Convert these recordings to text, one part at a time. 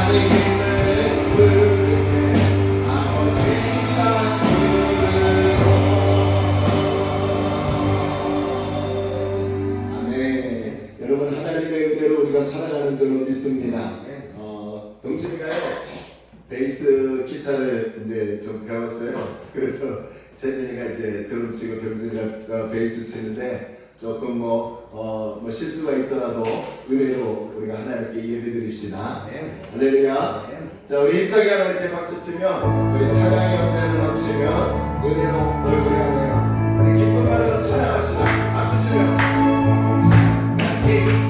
하나님을 부르네 아버지가 부르죠. 아멘. 여러분 하나님의 은혜로 우리가 살아가는 줄로 믿습니다. 동준이가요 베이스 기타를 이제 좀 배웠어요. 그래서 세진이가 이제 드럼 치고 병준이가 베이스 치는데 조금 뭐 실수가 있더라도 은혜로 우리가 하나님께 예배드립시다. 할렐루야. 자, 우리 힘차게 하나님께 박수 치면 우리 찬양의 연주를 넘치면 은혜로 얼굴이 하네요. 우리 기쁨으로 찬양합시다. 박수 치면 찬양이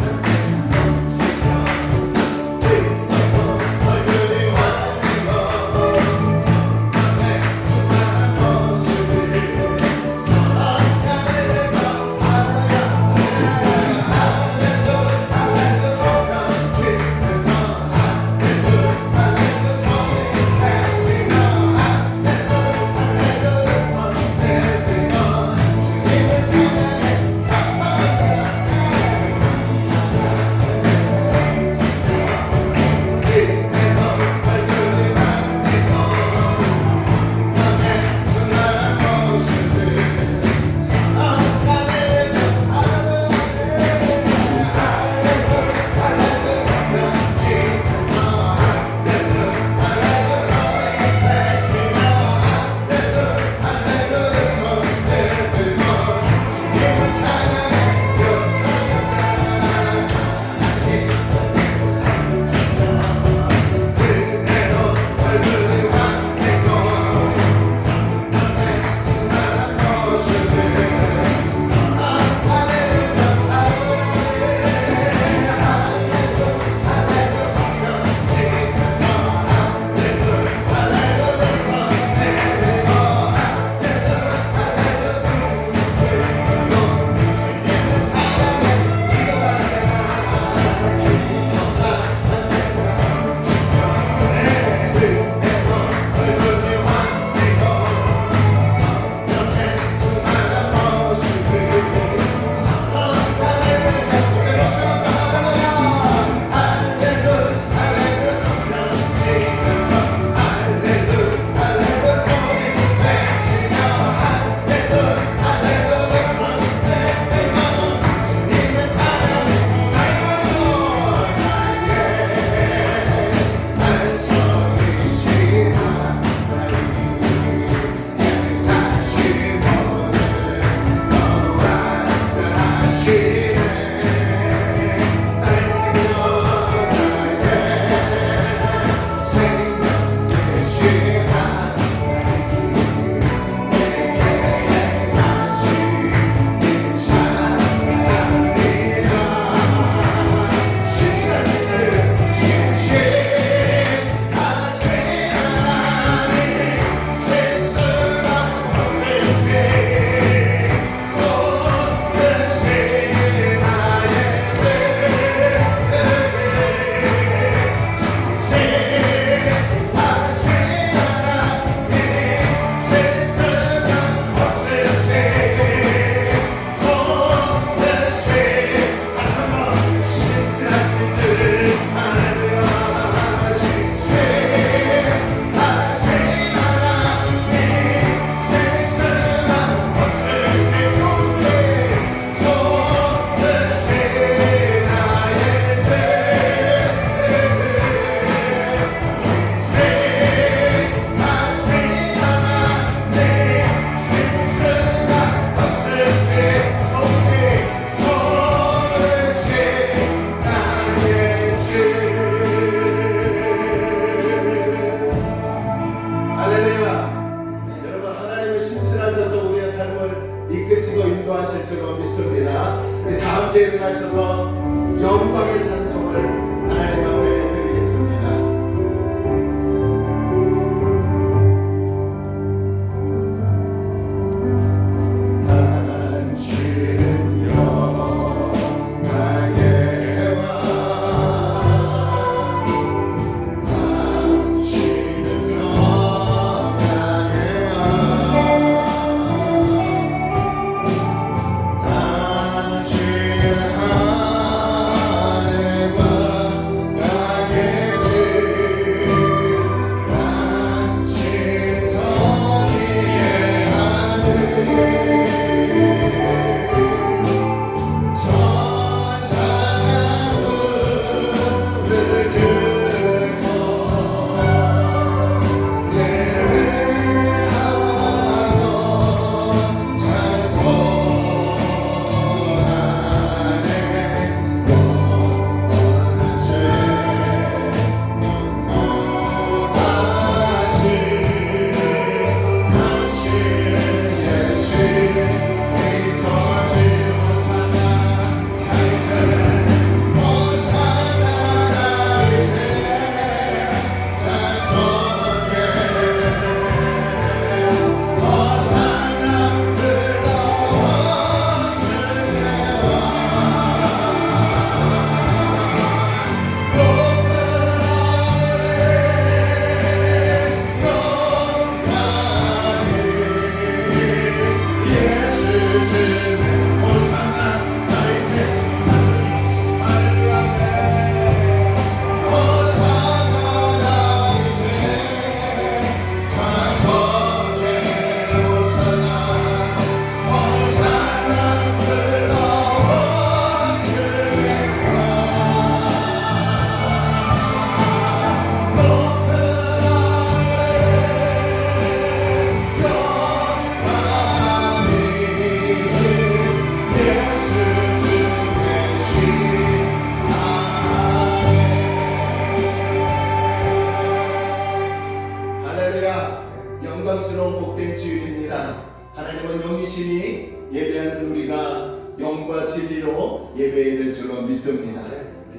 영광스러운 복된 주일입니다. 하나님은 영이시니 예배하는 우리가 영과 진리로 예배해야 될 줄로 믿습니다.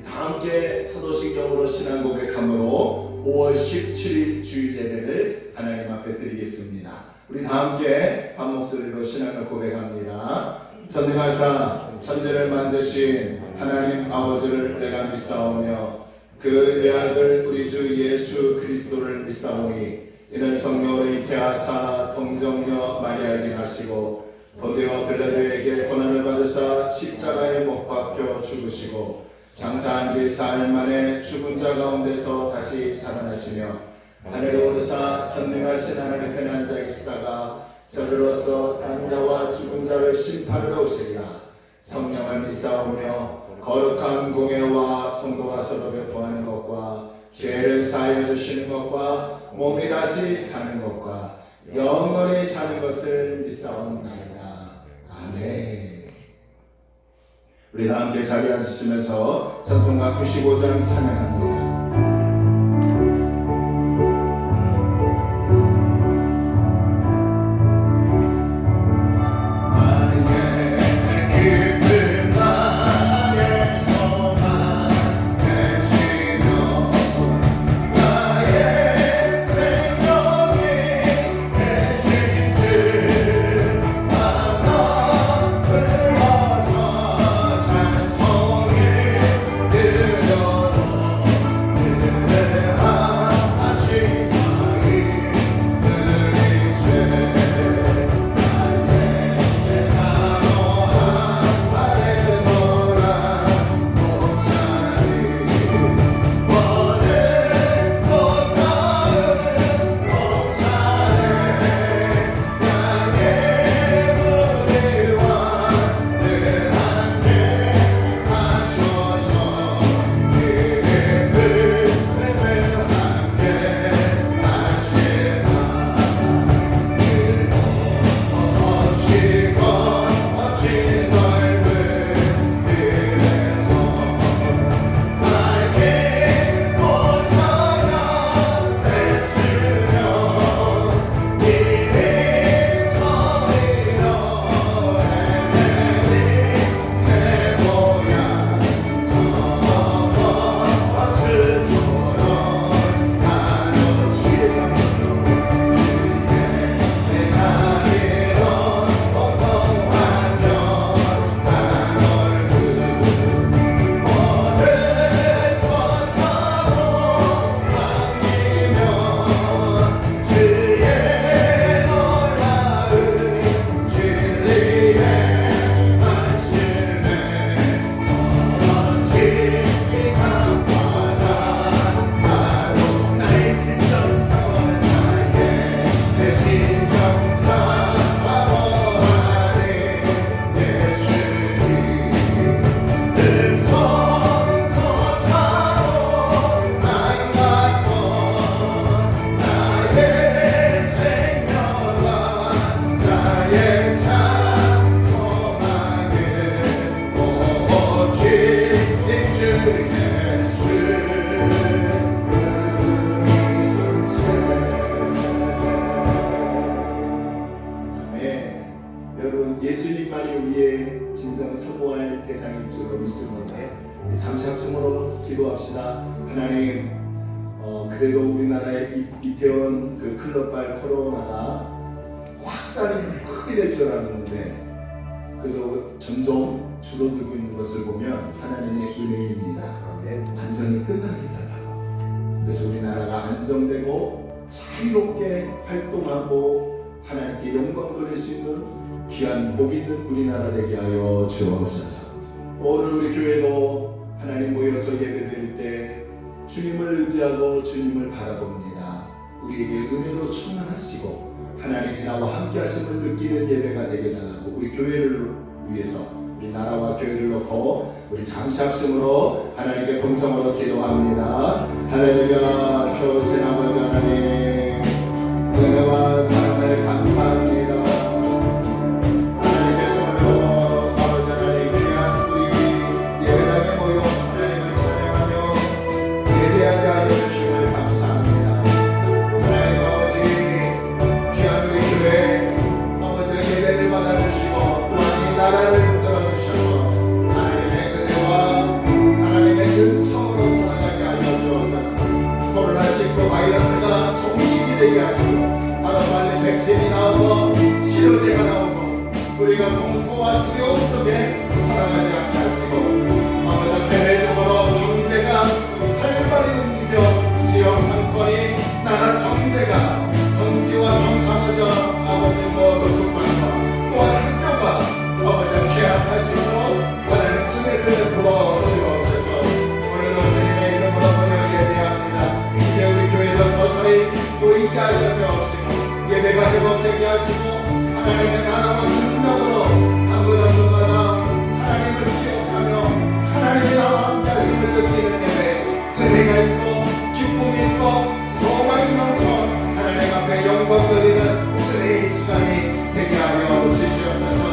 다 함께 사도신경으로 신앙 고백함으로 5월 17일 주일 예배를 하나님 앞에 드리겠습니다. 우리 다 함께 한 목소리로 신앙을 고백합니다. 전능하사 천지를 만드신 하나님 아버지를 내가 믿사오며 그 외아들 우리 주 예수 그리스도를 믿사오니 이는 성령으로 잉태하사 동정녀 마리아에게 하시고 본디오 빌라도에게 고난을 받으사 십자가에 못 박혀 죽으시고 장사한 지 사흘 만에 죽은 자 가운데서 다시 살아나시며 하늘에 오르사 전능하신 하나님께 앉아 계시다가 저리로서 산자와 죽은 자를 심판하러 오시리라. 성령을 믿사오며 거룩한 공예와 성도가 서로 배포하는 것과 죄를 사하여 주시는 것과 몸이 다시 사는 것과 영원히 사는 것을 믿사옵나이다. 아멘. 우리 다 함께 자리에 앉으시면서 찬송가 95장 찬양합니다. 예수님만이 우리의 진정 사모할 대상인 줄로 믿습니다. 잠시 합심으로 기도합시다. 하나님, 그래도 우리나라의 이태원 그 클럽발 코로나가 확산이 크게 될 줄 알았는데 그래도 점점 줄어들고 있는 것을 보면 하나님의 은혜입니다. 안정이 끝나기 달라고. 그래서 우리나라가 안정되고 자유롭게 활동하고 하나님께 영광 돌릴 수 있는 귀한 복 있는 우리나라 되게 하여 주옵소서. 오늘 우리 교회도 하나님 모여서 예배드릴 때 주님을 의지하고 주님을 바라봅니다. 우리에게 은혜로 충만하시고 하나님이 나와 함께 하심을 느끼는 예배가 되게 달라고 우리 교회를 위해서 우리 나라와 교회를 놓고 우리 잠시 합심으로 하나님께 동성으로 기도합니다. 할렐루야. 좋으신 아버지 하나님, 은혜와 사랑을 감사합니다. 하나님 아버지 귀한 코로나19 바이러스가 종식이 되게 하시고 바로 빨리 백신이 나오고 치료제가 나오고 우리가 공포와 두려움 속에 살아가지 않게 하시고 아버지 대내적으로 경제가 활발히 움직여 지역 상권이 나라 경제가 정치와 아버지 모두 국방과 또한 학교가 아버지 개합할 수 있도록 하나님 은혜를 베풀어 주옵소서. 오늘도 주님의 이름으로 예배합니다. 이제 우리 교회도 서서히 모이게 하여 주옵시고 예배가 회복되게 하시고 하나님의 나라와 능력으로 한 분 한 분마다 하나님을 기억하며 하나님의 나라와 함께 하심을 느끼는 예배, 은혜가 있고 기쁨이 있고 소망이 넘쳐 하나님 앞에 영광 돌리는 은혜의 시간이 되게 하여 주시옵소서.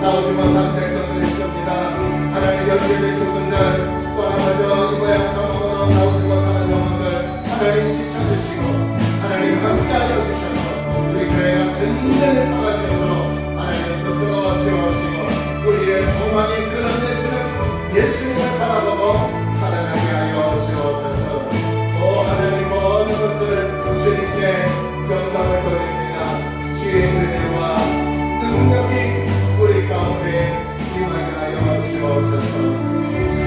나오지 못한 백성들 있습니다. 하나님 옆에 계신 분들 또 아버지 이 모양 저 모양 나오지 못하는 영혼들 하나님 지켜주시고 하나님 함께하여 주셔서 우리 교회가 든든히 살아갈 수 있도록 하나님 붙들어 주옵시고 우리의 소망이 그런 되시는 예수님을 바라보고 살아가게 하여 주옵소서. 오 하나님 모든 것을 주님께 영광을 돌립니다. 주의 은혜와 능력이 우리 가운데 임하게 하여 주옵소서.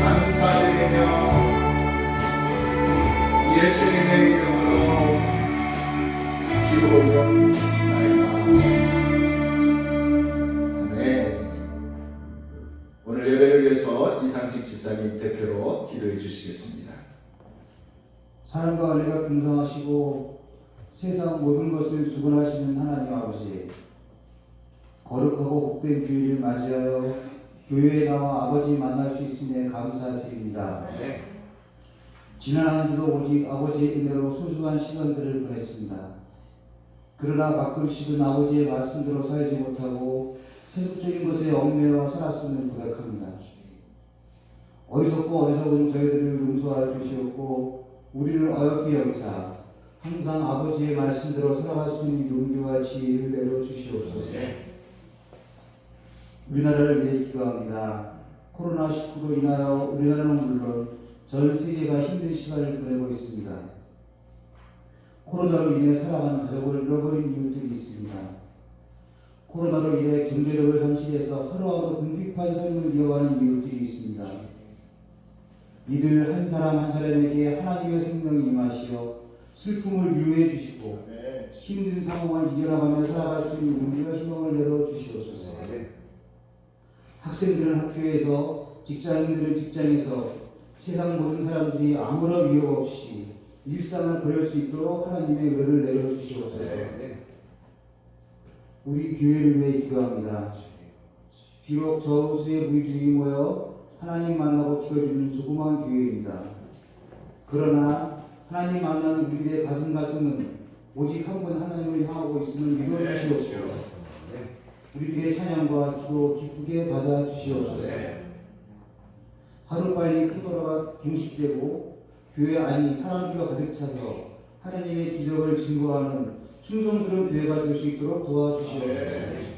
감사드리며 예수님의 이름으로 기도드립니다. 아멘. 오늘 예배를 위해서 이상식 지사님 대표로 기도해 주시겠습니다. 사랑과 은혜가 풍성하시고 세상 모든 것을 주관하시는 하나님 아버지, 거룩하고 복된 주일을 맞이하여 교회에 나와 아버지 만날 수 있음에 감사드립니다. 네. 지난 한 주도 오직 아버지의 은혜로 소중한 시간들을 보냈습니다. 그러나 가끔씩은 아버지의 말씀대로 살지 못하고 세속적인 것에 얽매여 살았음을 고백합니다. 어리석고 어리석은 저희들을 용서하여 주시옵고 우리를 어여삐 여기사 항상 아버지의 말씀대로 살아갈 수 있는 용기와 지혜를 내려주시옵소서. 우리나라를 위해 기도합니다. 코로나19로 인하여 우리나라는 물론 전 세계가 힘든 시간을 보내고 있습니다. 코로나로 인해 살아가는 가족을 잃어버린 이웃들이 있습니다. 코로나로 인해 경제력을 상실해서 하루하루 궁핍한 삶을 이어가는 이웃들이 있습니다. 이들 한 사람 한 사람에게 하나님의 생명이 임하시어 슬픔을 위로해 주시고 힘든 상황을 이겨나가며 살아갈 수 있는 용기와 희망을 내려주시옵소서. 학생들은 학교에서, 직장인들은 직장에서 세상 모든 사람들이 아무런 위협 없이 일상을 보낼 수 있도록 하나님의 은혜를 내려주시옵소서. 우리 교회를 위해 기도합니다. 비록 저우수의 무리들이 모여 하나님 만나고 기도드리는 조그마한 교회입니다. 그러나 하나님 만나는 우리들의 가슴은 오직 한 분 하나님을 향하고 있음을 믿어주시옵소서. 우리들의 찬양과 기도 기쁘게 받아주시옵소서. 하루빨리 코로나가 종식되고 교회 안이 사람들과 가득 차서 하나님의 기적을 증거하는 충성스러운 교회가 될 수 있도록 도와주시옵소서.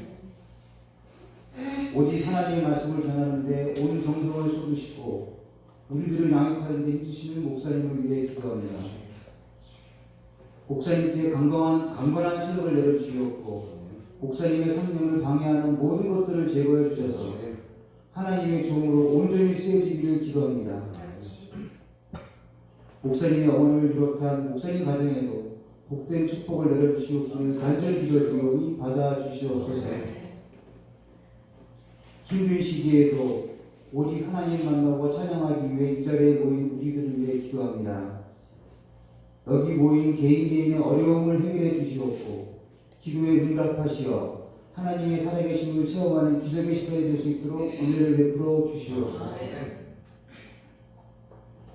오직 하나님의 말씀을 전하는데 온 정성을 쏟으시고 우리들을 양육하는 데 힘주시는 목사님을 위해 기도합니다. 목사님께 강건한 체력을 내려주시옵고 목사님의 성령을 방해하는 모든 것들을 제거해 주셔서 하나님의 종으로 온전히 쓰여지기를 기도합니다. 목사님의 어머니를 비롯한 목사님 가정에도 복된 축복을 내려주시옵기를 간절히 기도드리오니 받아주시옵소서. 힘든 시기에도 오직 하나님 만나고 찬양하기 위해 이 자리에 모인 우리들을 위해 기도합니다. 여기 모인 개인의 어려움을 해결해 주시옵고 기도에 응답하시어 하나님의 살아계심을 체험하는 기적의 시간이 될 수 있도록 은혜를 베풀어 주시옵소서.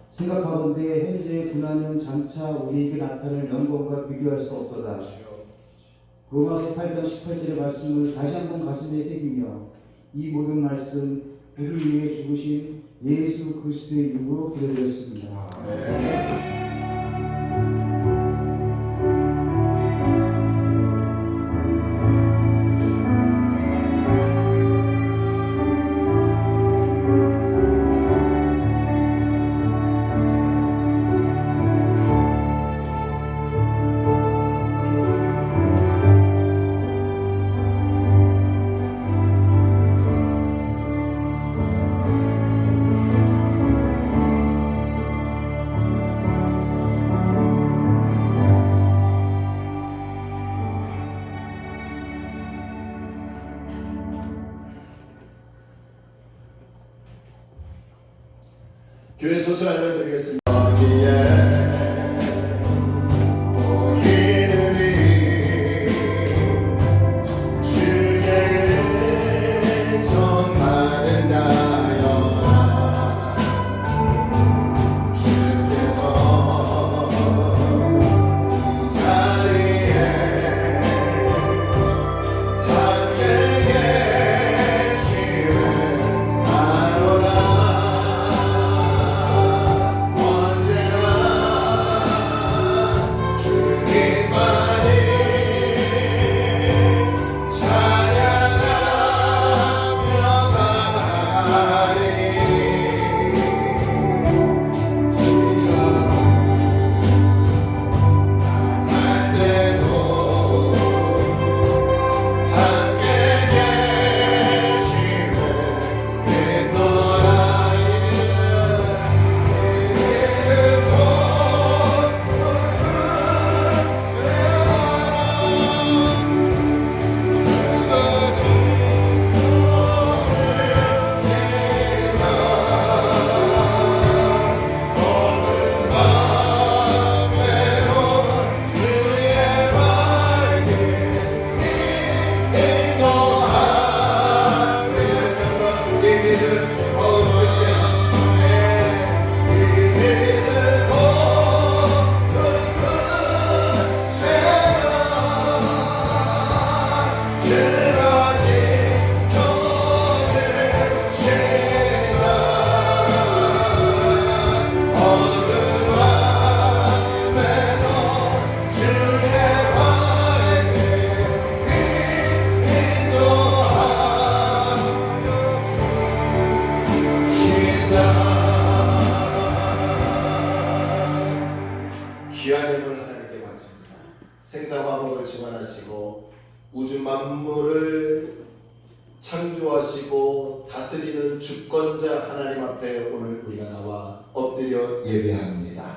생각하건대 현재의 고난은 장차 우리에게 나타날 영광과 비교할 수 없도다. 로마서 8장 18절의 말씀을 다시 한번 가슴에 새기며 이 모든 말씀 우리를 위해 죽으신 예수 그리스도의 이름으로 기도드렸습니다. 교회 소설 알려드리겠습니다. 거기에 보이는 이 주의 정 많은 자여라. 주께서 이 자리에 함께 계시는 아노라. 언제나 주님만이 찬양하며 나가리. 할 때도 함께 계시는 내 너라의 주의 밝은 인도하리. 이 믿음 거룩하시네. 이 믿음 거룩하시네. 주러진 교주시다. 어두움에도 주의 밝은 귀한 힘을 하나님께 바칩니다. 생사화복을 증언하시고 우주 만물을 창조하시고 다스리는 주권자 하나님 앞에 오늘 우리가 나와 엎드려 예배합니다.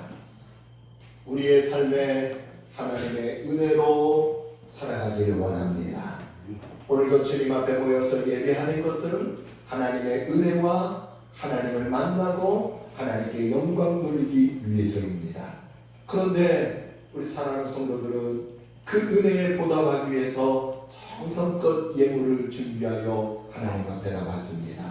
우리의 삶에 하나님의 은혜로 살아가기를 원합니다. 오늘도 주님 앞에 모여서 예배하는 것은 하나님의 은혜와 하나님을 만나고 하나님께 영광 돌리기 위해서입니다. 그런데 우리 사랑하는 성도들은 그 은혜에 보답하기 위해서 정성껏 예물을 준비하여 하나님 앞에 나갔습니다.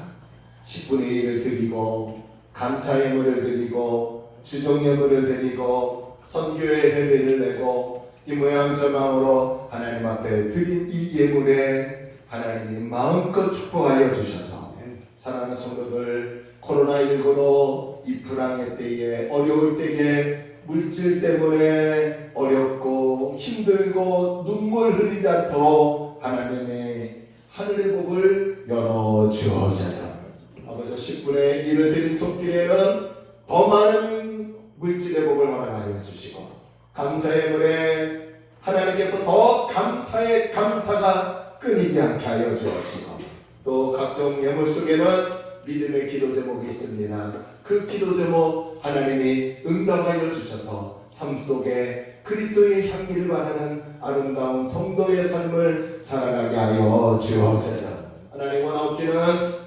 10분의 1을 드리고 감사 예물을 드리고 주종 예물을 드리고 선교의 회비를 내고 이 모양 저 방으로 하나님 앞에 드린 이 예물에 하나님이 마음껏 축복하여 주셔서 사랑하는 성도들, 코로나19로 이 불황의 때에 어려울 때에 물질 때문에 어렵고 힘들고 눈물 흘리지 않도록 하나님의 하늘의 복을 열어 주옵소서. 아버지 10분의 1을 드린 손길에는 더 많은 물질의 복을 허락하여 주시고 감사의 물에 하나님께서 더 감사의 감사가 끊이지 않게 하여 주옵시고 또 각종 예물 속에는 믿음의 기도 제목이 있습니다. 그 기도 제목 하나님이 응답하여 주셔서 삶 속에 그리스도의 향기를 바라는 아름다운 성도의 삶을 살아가게 하여 주옵소서. 하나님 원하옵기는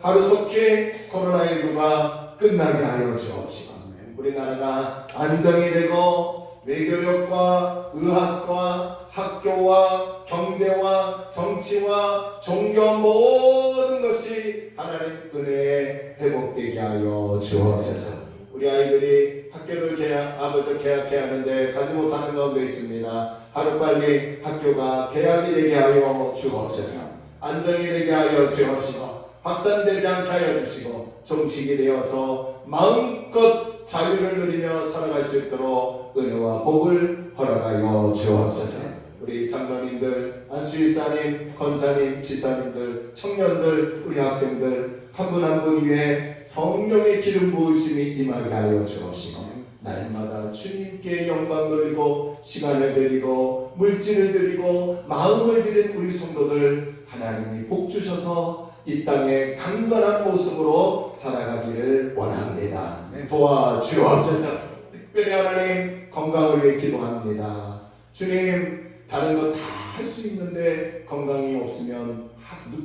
하루속히 코로나19가 끝나게 하여 주옵시고 우리나라가 안정이 되고 외교력과 의학과 학교와 경제와 정치와 종교 모든 것이 하나님 은혜에 회복되게 하여 주옵소서. 우리 아이들이 학교를 개학해야 하는데 가지 못하는 가운데 있습니다. 하루빨리 학교가 개학이 되게 하여 주옵소서. 안정이 되게 하여 주옵시고 확산되지 않게 하여 주시고 종식이 되어서 마음껏 자유를 누리며 살아갈 수 있도록 은혜와 복을 허락하여 주옵소서. 우리 장로님들, 안수일사님, 권사님, 지사님들, 청년들, 우리 학생들 한 분 한 분 위에 성령의 기름 부으심이 임하게 하여 주옵시고 날마다 주님께 영광 돌리고 시간을 드리고 물질을 드리고 마음을 드린 우리 성도들 하나님이 복 주셔서 이 땅에 강건한 모습으로 살아가기를 원합니다. 도와주옵소서. 특별히 하나님 건강을 위해 기도합니다. 주님 다른 거 다 할 수 있는데 건강이 없으면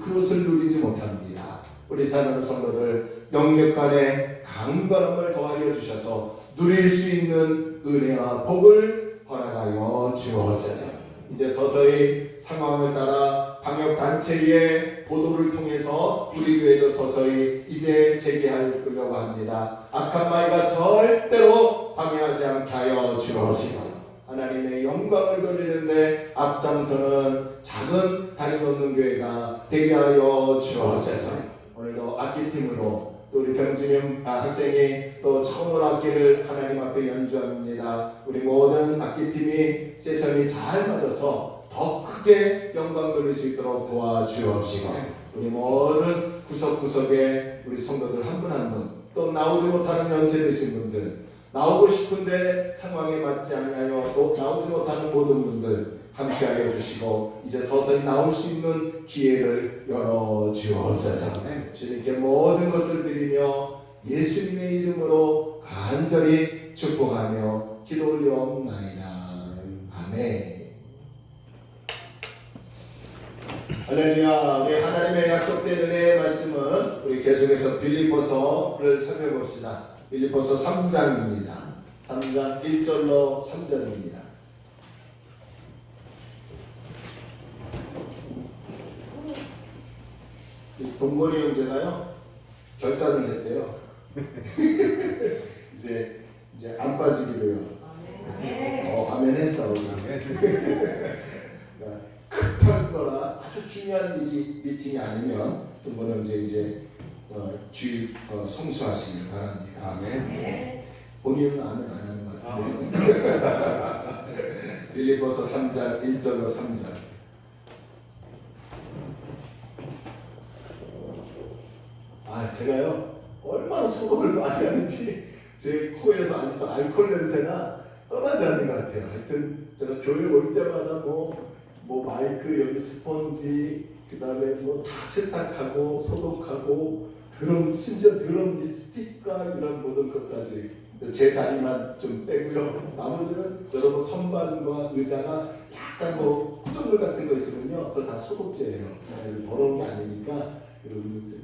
그것을 누리지 못합니다. 우리 사랑하는 성도들 영역 간의 강건함을 더하여 주셔서 누릴 수 있는 은혜와 복을 허락하여 주옵소서. 이제 서서히 상황을 따라 방역단체의 보도를 통해서 우리 교회도 서서히 이제 재개하려고 합니다. 악한 말과 절대로 방해하지 않게 하여 주옵시고 하나님의 영광을 돌리는데 앞장서는 작은 다리 놓는 교회가 되게 하여 주옵소서. 오늘도 악기팀으로 또 우리 병준영 학생이 또 처음으로 악기를 하나님 앞에 연주합니다. 우리 모든 악기팀이 세션이 잘 맞아서 더 크게 영광 돌릴 수 있도록 도와주옵시고 우리 모든 구석구석에 우리 성도들 한 분 한 분 또 나오지 못하는 연세 드신 분들 나오고 싶은데 상황에 맞지 않아요. 또 나오지 못하는 모든 분들 함께하여 주시고 이제 서서히 나올 수 있는 기회를 열어주옵소서. 주님께 모든 것을 드리며 예수님의 이름으로 간절히 축복하며 기도 올려옵나이다. 아멘. 할렐루야. 우리 하나님의 약속된 은혜의 말씀은 우리 계속해서 빌립보서를 살펴봅시다. 빌립보서 3장입니다. 3장 1절로 3절입니다. 동건이 형제가요 결단을 했대요. 이제 안 빠지기로요. 아멘 했어. 급한 거나 아주 중요한 일이 미팅이 아니면 동건이 형제 이제 주의 성수하시길 바랍니다. 본인은 아멘 안 하는 것 같은데. 빌립보서 3장 1절로 3절. 제가요 얼마나 소금을 많이 하는지 제 코에서 아직도 알코올 냄새가 떠나지 않는 것 같아요. 하여튼 제가 교회 올 때마다 뭐 마이크 여기 스펀지 그 다음에 뭐 다 세탁하고 소독하고 드럼 심지어 드럼 이 스틱과 이런 모든 것까지 제 자리만 좀 빼고요. 나머지는 여러분 선반과 의자가 약간 뭐 구정물 같은 거 있으면요 그거 다 소독제예요. 더러운 게 아니니까 여러분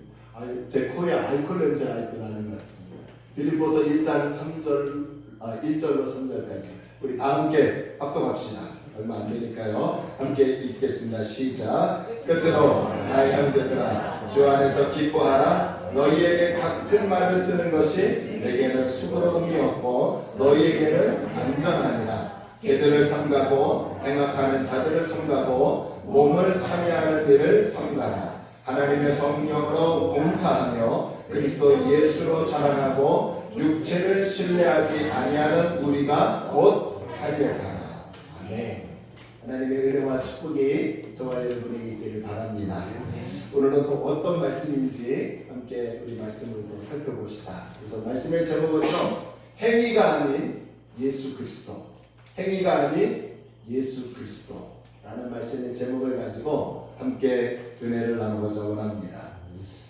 제 코에 알코올 냄새가 아직도 나는 것 같습니다. 빌립보서 1장 1절로 3절까지 우리 다 함께 합독합시다. 얼마 안 되니까요. 함께 읽겠습니다. 시작. 끝으로 나의 형제들아 주 안에서 기뻐하라. 너희에게 같은 말을 쓰는 것이 내게는 수고로움이 없고 너희에게는 안전하니라. 개들을 삼가고 행악하는 자들을 삼가고 몸을 삼위하는 일을 삼가라. 하나님의 성령으로 봉사하며 그리스도 예수로 자랑하고 육체를 신뢰하지 아니하는 우리가 곧 하려하라. 아멘. 하나님의 은혜와 축복이 저와 여러분에게 있기를 바랍니다. 오늘은 또 어떤 말씀인지 함께 우리 말씀을 또 살펴봅시다. 그래서 말씀의 제목은요 행위가 아닌 예수 그리스도, 행위가 아닌 예수 그리스도라는 말씀의 제목을 가지고 함께 은혜를 나누고자 원합니다.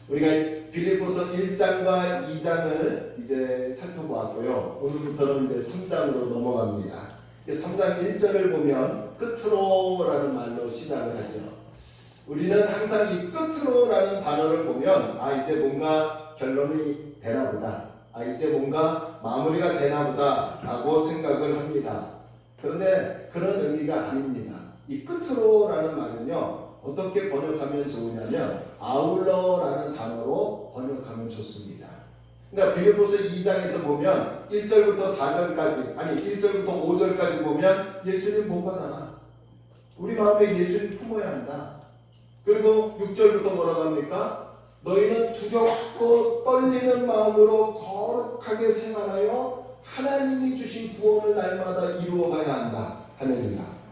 우리가 빌립보서 1장과 2장을 이제 살펴보았고요. 오늘부터는 이제 3장으로 넘어갑니다. 3장 1절을 보면 끝으로라는 말로 시작을 하죠. 우리는 항상 이 끝으로라는 단어를 보면 이제 뭔가 결론이 되나 보다. 이제 뭔가 마무리가 되나 보다 라고 생각을 합니다. 그런데 그런 의미가 아닙니다. 이 끝으로라는 말은요 어떻게 번역하면 좋으냐면 아울러라는 단어로 번역하면 좋습니다. 그러니까 빌립보서 2장에서 보면 1절부터 4절까지 1절부터 5절까지 보면 예수님 못 받아라. 우리 마음에 예수님 품어야 한다. 그리고 6절부터 뭐라고 합니까? 너희는 두렵고 떨리는 마음으로 거룩하게 생활하여 하나님이 주신 구원을 날마다 이루어가야 한다. 할렐루야.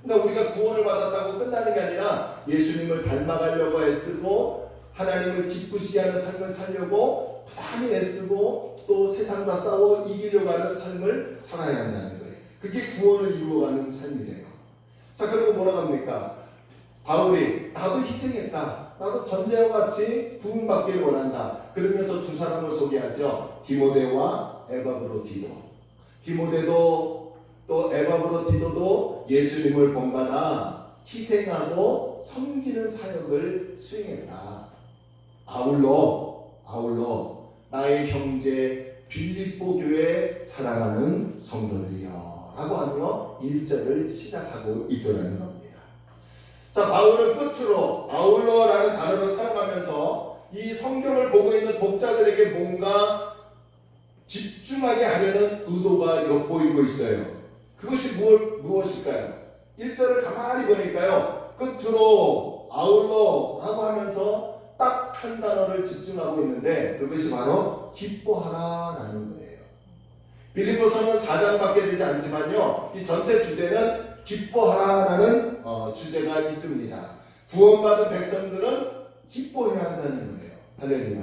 그러니까 우리가 구원을 받았다고 끝나는 게 아니라 예수님을 닮아가려고 애쓰고 하나님을 기쁘시게 하는 삶을 살려고 부단히 애쓰고 또 세상과 싸워 이기려고 하는 삶을 살아야 한다는 거예요. 그게 구원을 이루어가는 삶이래요. 자, 그리고 뭐라고 합니까? 바울이 나도 희생했다. 나도 전제와 같이 부흥받기를 원한다. 그러면서 두 사람을 소개하죠. 디모데와 에바브로디도. 디모데도 또 에바브로디도도 예수님을 본받아 희생하고 섬기는 사역을 수행했다. 아울러 나의 형제 빌립보 교회 사랑하는 성도들이여 라고 하며 1절을 시작하고 있더라는 겁니다. 자, 바울은 끝으로 아울러라는 단어를 사용하면서 이 성경을 보고 있는 독자들에게 뭔가 집중하게 하려는 의도가 엿보이고 있어요. 그것이 무엇일까요? 1절을 가만히 보니까요, 끝으로 아울러라고 하면서 딱 한 단어를 집중하고 있는데 그것이 바로 기뻐하라라는 거예요. 빌립보서는 4장밖에 되지 않지만요, 이 전체 주제는 기뻐하라라는 주제가 있습니다. 구원받은 백성들은 기뻐해야 한다는 거예요. 할렐루야.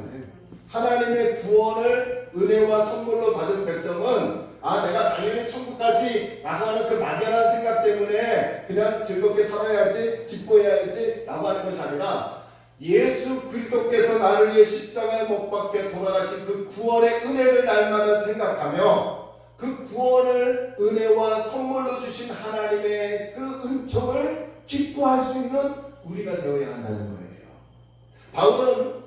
하나님의 구원을 은혜와 선물로 받은 백성은 내가 당연히 천국 가지 라고 하는 그 막연한 생각 때문에 그냥 즐겁게 살아야지, 기뻐해야지 라고 하는 것이 아니라 예수 그리스도께서 나를 위해 십자가에 못 박혀 돌아가신 그 구원의 은혜를 날마다 생각하며 그 구원을 은혜와 선물로 주신 하나님의 그 은총을 기뻐할 수 있는 우리가 되어야 한다는 거예요. 바울은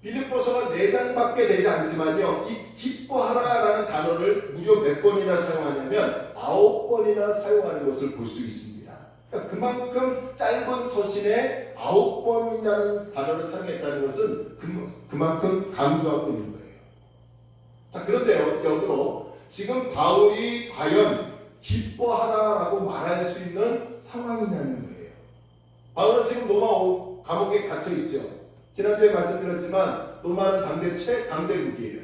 빌립보서가 4장밖에 되지 않지만요, 이 기뻐하라라는 단어를 무려 몇 번이나 사용하냐면 9번이나 사용하는 것을 볼 수 있습니다. 그러니까 그만큼 짧은 서신에 9번이라는 단어를 사용했다는 것은 그만큼 강조하고 있는 거예요. 자, 그런데요, 역으로 지금 바울이 과연 기뻐하라라고 말할 수 있는 상황이냐는 거예요. 바울은 지금 로마 감옥에 갇혀 있죠. 지난주에 말씀드렸지만 로마는 당대 최강대국이에요.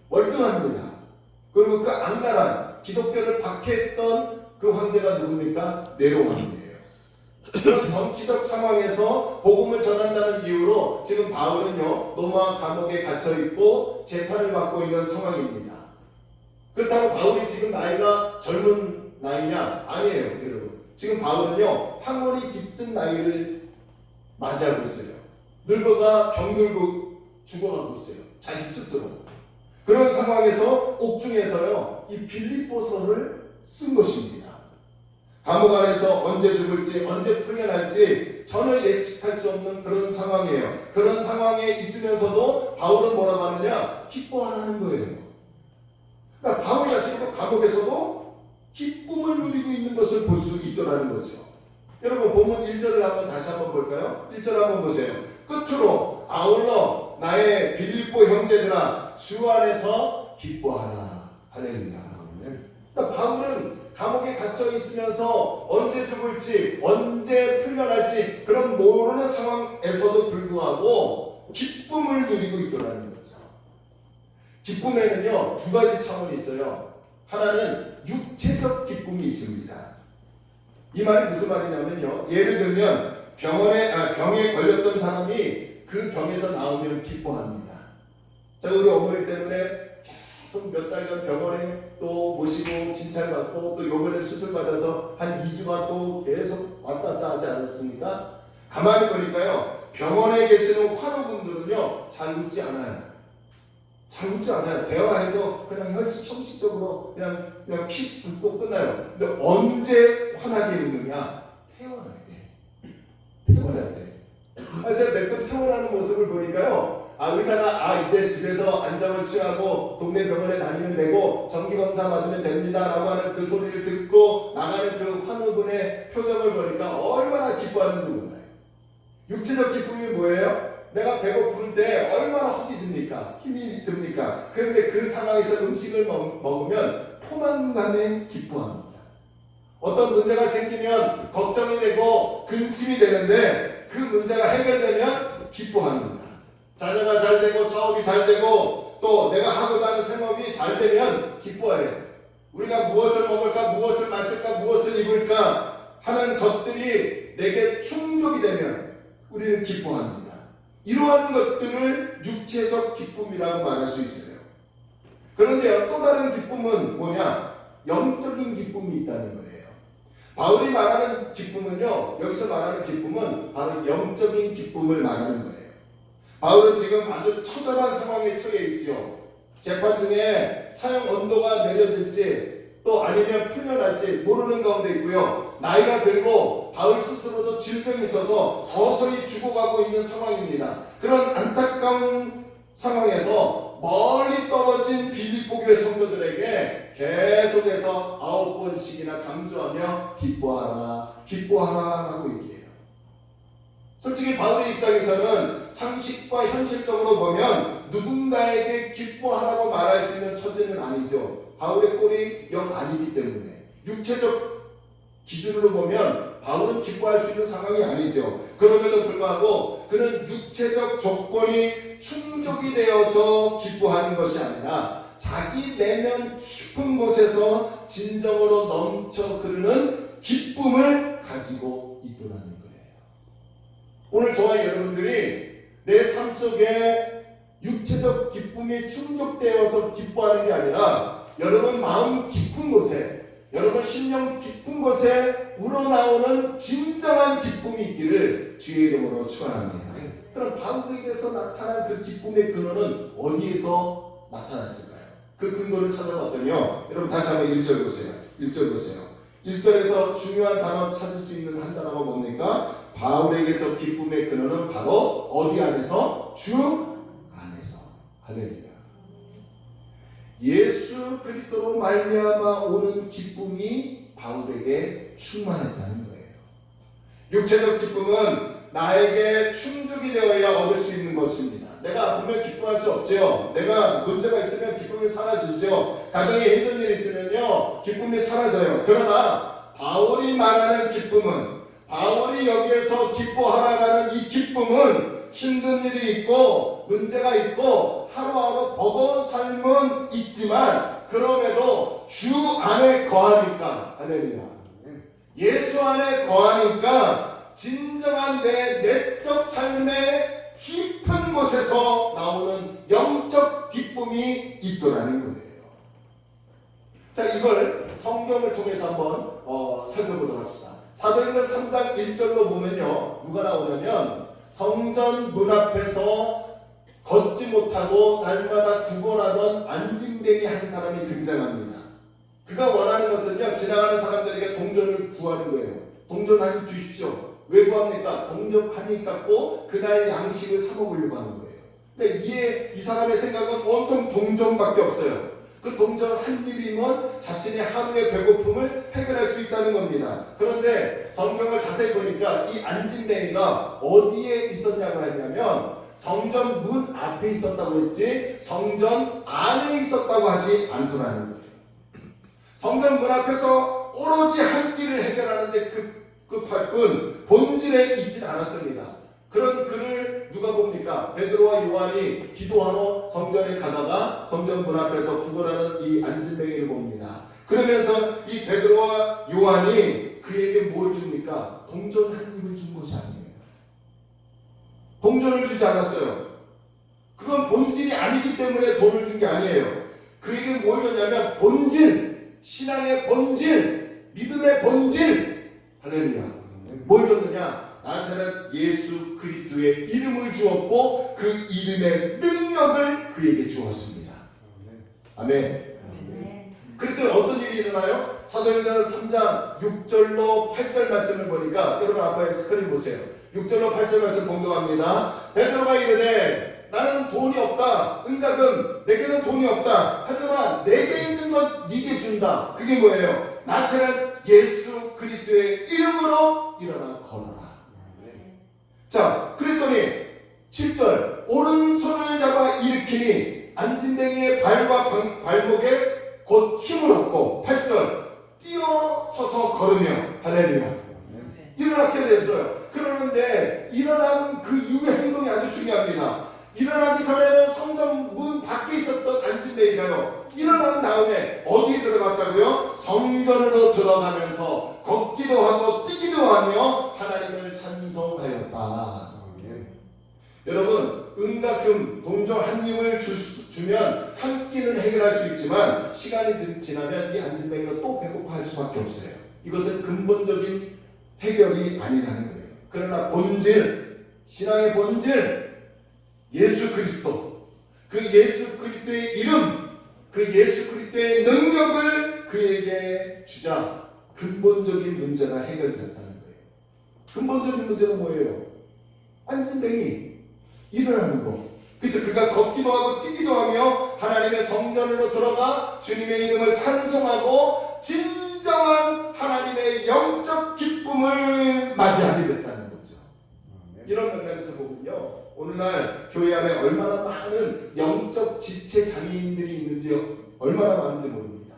월등합니다. 그리고 그 악랄한 기독교를 박해했던 그 황제가 누굽니까? 네로 황제예요. 그런 정치적 상황에서 복음을 전한다는 이유로 지금 바울은요, 로마 감옥에 갇혀 있고 재판을 받고 있는 상황입니다. 그렇다고 바울이 지금 나이가 젊은 나이냐? 아니에요, 여러분. 지금 바울은요, 황혼이 깃든 나이를 맞이하고 있어요. 늙어가 병들고 죽어가고 있어요. 자기 스스로. 그런 상황에서 옥중에서요, 이 빌립보서를 쓴 것입니다. 감옥 안에서 언제 죽을지, 언제 풀려날지 전혀 예측할 수 없는 그런 상황이에요. 그런 상황에 있으면서도 바울은 뭐라고 하느냐? 기뻐하라는 거예요. 그러니까 바울 자신도 감옥에서도 기쁨을 누리고 있는 것을 볼 수 있더라는 거죠. 여러분, 본문 1절을 다시 한번 볼까요? 1절 한번 보세요. 끝으로 아울러 나의 빌립보 형제들아 주 안에서 기뻐하라. 할렐루야. 그러니까 바울은 감옥에 갇혀 있으면서 언제 죽을지, 언제 풀려날지 그런 모르는 상황에서도 불구하고 기쁨을 누리고 있더라는 거죠. 기쁨에는요, 2가지 차원이 있어요. 하나는 육체적 기쁨이 있습니다. 이 말이 무슨 말이냐면요, 예를 들면 병에 걸렸던 사람이 그 병에서 나오면 기뻐합니다. 자, 우리 어머니 때문에 계속 몇 달간 병원에 또 모시고 진찰받고 또 요번에 수술받아서 한 2주간 또 계속 왔다 갔다 하지 않았습니까? 가만히 보니까요, 병원에 계시는 환우분들은요, 잘 웃지 않아요. 잘 웃지 않아요. 대화해도 그냥 형식적으로 그냥 피 웃고 끝나요. 근데 언제 환하게 웃느냐? 퇴원할 때. 퇴원할 때. 제가 몇 번 퇴원하는 모습을 보니까요, 의사가 이제 집에서 안정을 취하고 동네 병원에 다니면 되고 정기검사 받으면 됩니다 라고 하는 그 소리를 듣고 나가는 그 환우분의 표정을 보니까 얼마나 기뻐하는지 몰라요. 육체적 기쁨이 뭐예요? 내가 배고플 때 얼마나 허기집니까? 힘이 듭니까? 그런데 그 상황에서 음식을 먹으면 포만감에 기뻐합니다. 어떤 문제가 생기면 걱정이 되고 근심이 되는데 그 문제가 해결되면 기뻐합니다. 자녀가 잘 되고 사업이 잘 되고 또 내가 하고자 하는 생업이 잘 되면 기뻐해요. 우리가 무엇을 먹을까, 무엇을 마실까, 무엇을 입을까 하는 것들이 내게 충족이 되면 우리는 기뻐합니다. 이러한 것들을 육체적 기쁨이라고 말할 수 있어요. 그런데요, 또 다른 기쁨은 뭐냐? 영적인 기쁨이 있다는 거예요. 바울이 말하는 기쁨은요, 여기서 말하는 기쁨은 바로 영적인 기쁨을 말하는 거예요. 바울은 지금 아주 처절한 상황에 처해 있죠. 재판 중에 사형 언도가 내려질지 또 아니면 풀려날지 모르는 가운데 있고요. 나이가 들고 바울 스스로도 질병이 있어서 서서히 죽어가고 있는 상황입니다. 그런 안타까운 상황에서 멀리 떨어진 빌립보 교회 성도들에게 계속해서 9번씩이나 강조하며 기뻐하라, 기뻐하라라고 얘기해요. 솔직히 바울의 입장에서는 상식과 현실적으로 보면 누군가에게 기뻐하라고 말할 수 있는 처지는 아니죠. 바울의 꼴이 영 아니기 때문에 육체적 기준으로 보면 바울은 기뻐할 수 있는 상황이 아니죠. 그럼에도 불구하고 그는 육체적 조건이 충족이 되어서 기뻐하는 것이 아니라 자기 내면 깊은 곳에서 진정으로 넘쳐 흐르는 기쁨을 가지고 있더라는 거예요. 오늘 저와 여러분들이 내 삶 속에 육체적 기쁨이 충족되어서 기뻐하는 게 아니라 여러분 마음 깊은 곳에, 여러분 심령 깊은 곳에 우러나오는 진정한 기쁨이 있기를 주의 이름으로 축원합니다. 그럼 바울에게서 나타난 그 기쁨의 근원은 어디에서 나타났을까요? 그 근거를 찾아봤더니요, 여러분 다시 한번 1절 보세요. 1절 보세요. 1절에서 중요한 단어 찾을 수 있는 한 단어가 뭡니까? 바울에게서 기쁨의 근원은 바로 어디 안에서? 주 안에서. 할렐루야. 예수 그리스도로 말미암아 오는 기쁨이 바울에게 충만했다는 거예요. 육체적 기쁨은 나에게 충족이 되어야 얻을 수 있는 것입니다. 내가 아프면 기뻐할 수 없지요. 내가 문제가 있으면 기쁨이 사라지죠. 가정에 힘든 일이 있으면요, 기쁨이 사라져요. 그러나 바울이 말하는 기쁨은, 바울이 여기에서 기뻐하라는 이 기쁨은 힘든 일이 있고 문제가 있고 하루하루 버거운 삶은 있지만 그럼에도 주 안에 거하니까, 할렐루야, 예수 안에 거하니까 진정한 내 내적 삶의 깊은 곳에서 나오는 영적 기쁨이 있더라는 거예요. 자, 이걸 성경을 통해서 한번 살펴보도록 합시다. 사도행전 3장 1절로 보면요, 누가 나오냐면 성전 문 앞에서 걷지 못하고 날마다 구걸하던 안진뱅이 한 사람이 등장합니다. 그가 원하는 것은요, 지나가는 사람들에게 동전을 구하는 거예요. 동전 한 주십시오. 왜 구합니까? 동전 한입 갖고 그날 양식을 사 먹으려고 하는 거예요. 근데 이 사람의 생각은 온통 동전밖에 없어요. 그 동전 한 입이면 자신의 하루의 배고픔을 해결할 수 있다는 겁니다. 그런데 성경을 자세히 보니까 이 안진뱅이가 어디에 있었냐고 했냐면 성전 문 앞에 있었다고 했지 성전 안에 있었다고 하지 않더라는 거예요. 성전 문 앞에서 오로지 한 끼를 해결하는데 급할 뿐 본질에 있진 않았습니다. 그런 그를 누가 봅니까? 베드로와 요한이 기도하러 성전에 가다가 성전 문 앞에서 구걸하는 이 안진뱅이를 봅니다. 그러면서 이 베드로와 요한이 그에게 뭘 줍니까? 동전 한 입을 준 것이 아니에요. 동전을 주지 않았어요. 그건 본질이 아니기 때문에 돈을 준 게 아니에요. 그에게 뭘 줬냐면 본질, 신앙의 본질, 믿음의 본질, 할렐루야. 뭘 줬느냐? 나사렛 예수 그리스도의 이름을 주었고 그 이름의 능력을 그에게 주었습니다. 아멘. 그랬더니 어떤 일이 일어나요? 사도행전 3장 6절로 8절 말씀을 보니까 여러분 앞에 스크린 보세요. 6절로 8절 말씀 공동합니다. 베드로가 이르되 나는 돈이 없다. 은각은 내게는 돈이 없다. 하지만 내게 있는 건 네게 준다. 그게 뭐예요? 나사렛 예수 그리스도의 이름으로 일어나 걸어라. 자, 그랬더니 7절 오른손을 잡아 일으키니 안진뱅이의 발과 발목에 곧 힘을 얻고 8절 뛰어서서 걸으며 할렐루야 일어나게 됐어요. 그러는데 일어난 그 이후의 행동이 아주 중요합니다. 일어나기 전에는 성전 문 밖에 있었던 안진뱅이가요, 일어난 다음에 어디에 들어갔다고요? 성전으로 들어가면서 걷기도 하고 뛰기도 하며 하나님을 찬송하였다. 여러분, 은과 금, 동전 한 입을 주면 한 끼는 해결할 수 있지만 시간이 지나면 이 안진뱅이는 또 배고파할 수밖에 없어요. 이것은 근본적인 해결이 아니라는 거예요. 그러나 본질, 신앙의 본질, 예수 그리스도, 그 예수 그리스도의 이름, 그 예수 그리스도의 능력을 그에게 주자 근본적인 문제가 해결되었다는 거예요. 근본적인 문제가 뭐예요? 안진뱅이 일어나는 거. 그래서 그가 걷기도 하고 뛰기도 하며 하나님의 성전으로 들어가 주님의 이름을 찬송하고 진정한 하나님의 영적 기쁨을 맞이하게 됐다는 거죠. 이런 면에서 보면요, 오늘날 교회 안에 얼마나 많은 영적 지체 장애인들이 있는지 얼마나 많은지 모릅니다.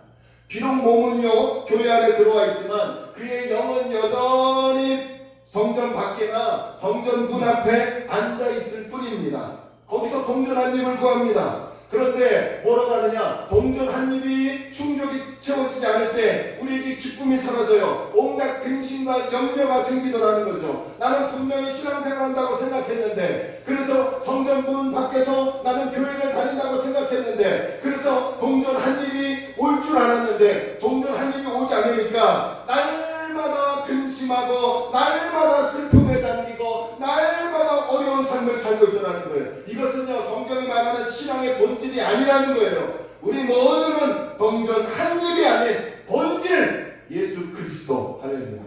비록 몸은요 교회 안에 들어와 있지만 그의 영은 여전히 성전 밖이나 성전 문 앞에 앉아 있을 뿐입니다. 거기서 동전 한 입을 구합니다. 그런데 뭐라고 하느냐, 동전 한 입이 충족이 채워지지 않을 때 우리에게 기쁨이 사라져요. 온갖 근심과 염려가 생기더라는 거죠. 나는 분명히 신앙생활 한다고 생각했는데, 그래서 성전 문 밖에서 나는 교회를 다닌다고 생각했는데, 그래서 동전 한 입이 올 줄 알았는데 동전 한 입이 오지 않으니까 날마다 근심하고 날마다 슬픔에 잠기고 날마다 어려운 삶을 살고 있더라는 거예요. 이것은요 성경이 말하는 신앙의 본질이 아니라는 거예요. 우리 모두는 동전 한 입이 아닌 본질 예수 그리스도. 할렐루야.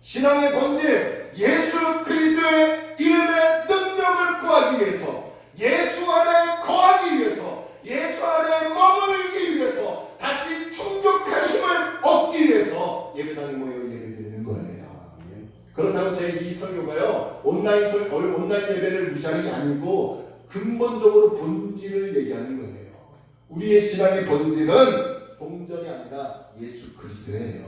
신앙의 본질 예수 그리스도의 이름의 능력을 구하기 위해서, 예수 안에 거하기 위해서, 예수 안에 머물기 위해서, 다시 충족한 힘을 얻기 위해서 예배당에 모여 예배드리는 거예요. 그렇다고 제 이 설교가요 온라인 예배를 무시하는 게 아니고 근본적으로 본질을 얘기하는 거예요. 우리의 신앙의 본질은 동전이 아니라 예수 그리스도예요.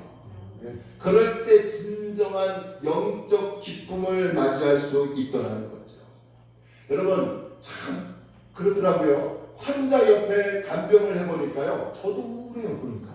그럴 때 진정한 영적 기쁨을 맞이할 수 있더라는 거죠. 여러분 참 그렇더라고요. 환자 옆에 간병을 해보니까요 저도 우울해요. 보니까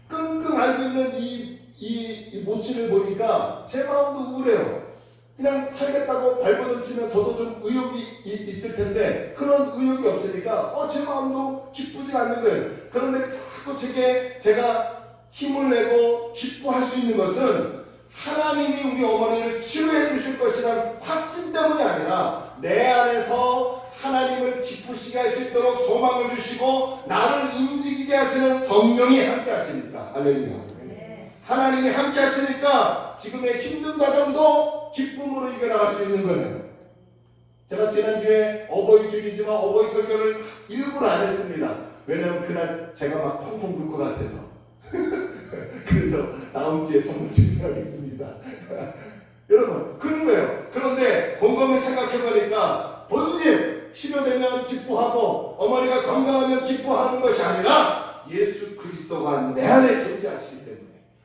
끙끙 앓고 있는 이 모친을 보니까 제 마음도 우울해요. 그냥 살겠다고 발버둥치면 저도 좀 의욕이 있을 텐데 그런 의욕이 없으니까 제 마음도 기쁘지가 않는 거예요. 그런데 자꾸 제가 힘을 내고 기뻐할 수 있는 것은 하나님이 우리 어머니를 치료해 주실 것이라는 확신 때문이 아니라 내 안에서 하나님을 기쁘시게 할 수 있도록 소망을 주시고 나를 움직이게 하시는 성령이 함께 하시니까. 할렐루야. 하나님이 함께 하시니까 지금의 힘든 과정도 기쁨으로 이겨나갈 수 있는 거예요. 제가 지난주에 어버이 주일이지만 어버이 설교를 일부러 안 했습니다. 왜냐하면 그날 제가 막 펑펑 울 것 같아서. 그래서 다음 주에 선물 준비하겠습니다. 여러분 그런 거예요. 그런데 곰곰이 생각해보니까 본질 치료되면 기뻐하고 어머니가 건강하면 기뻐하는 것이 아니라 예수 그리스도가 내 안에 존재하시기 때문에,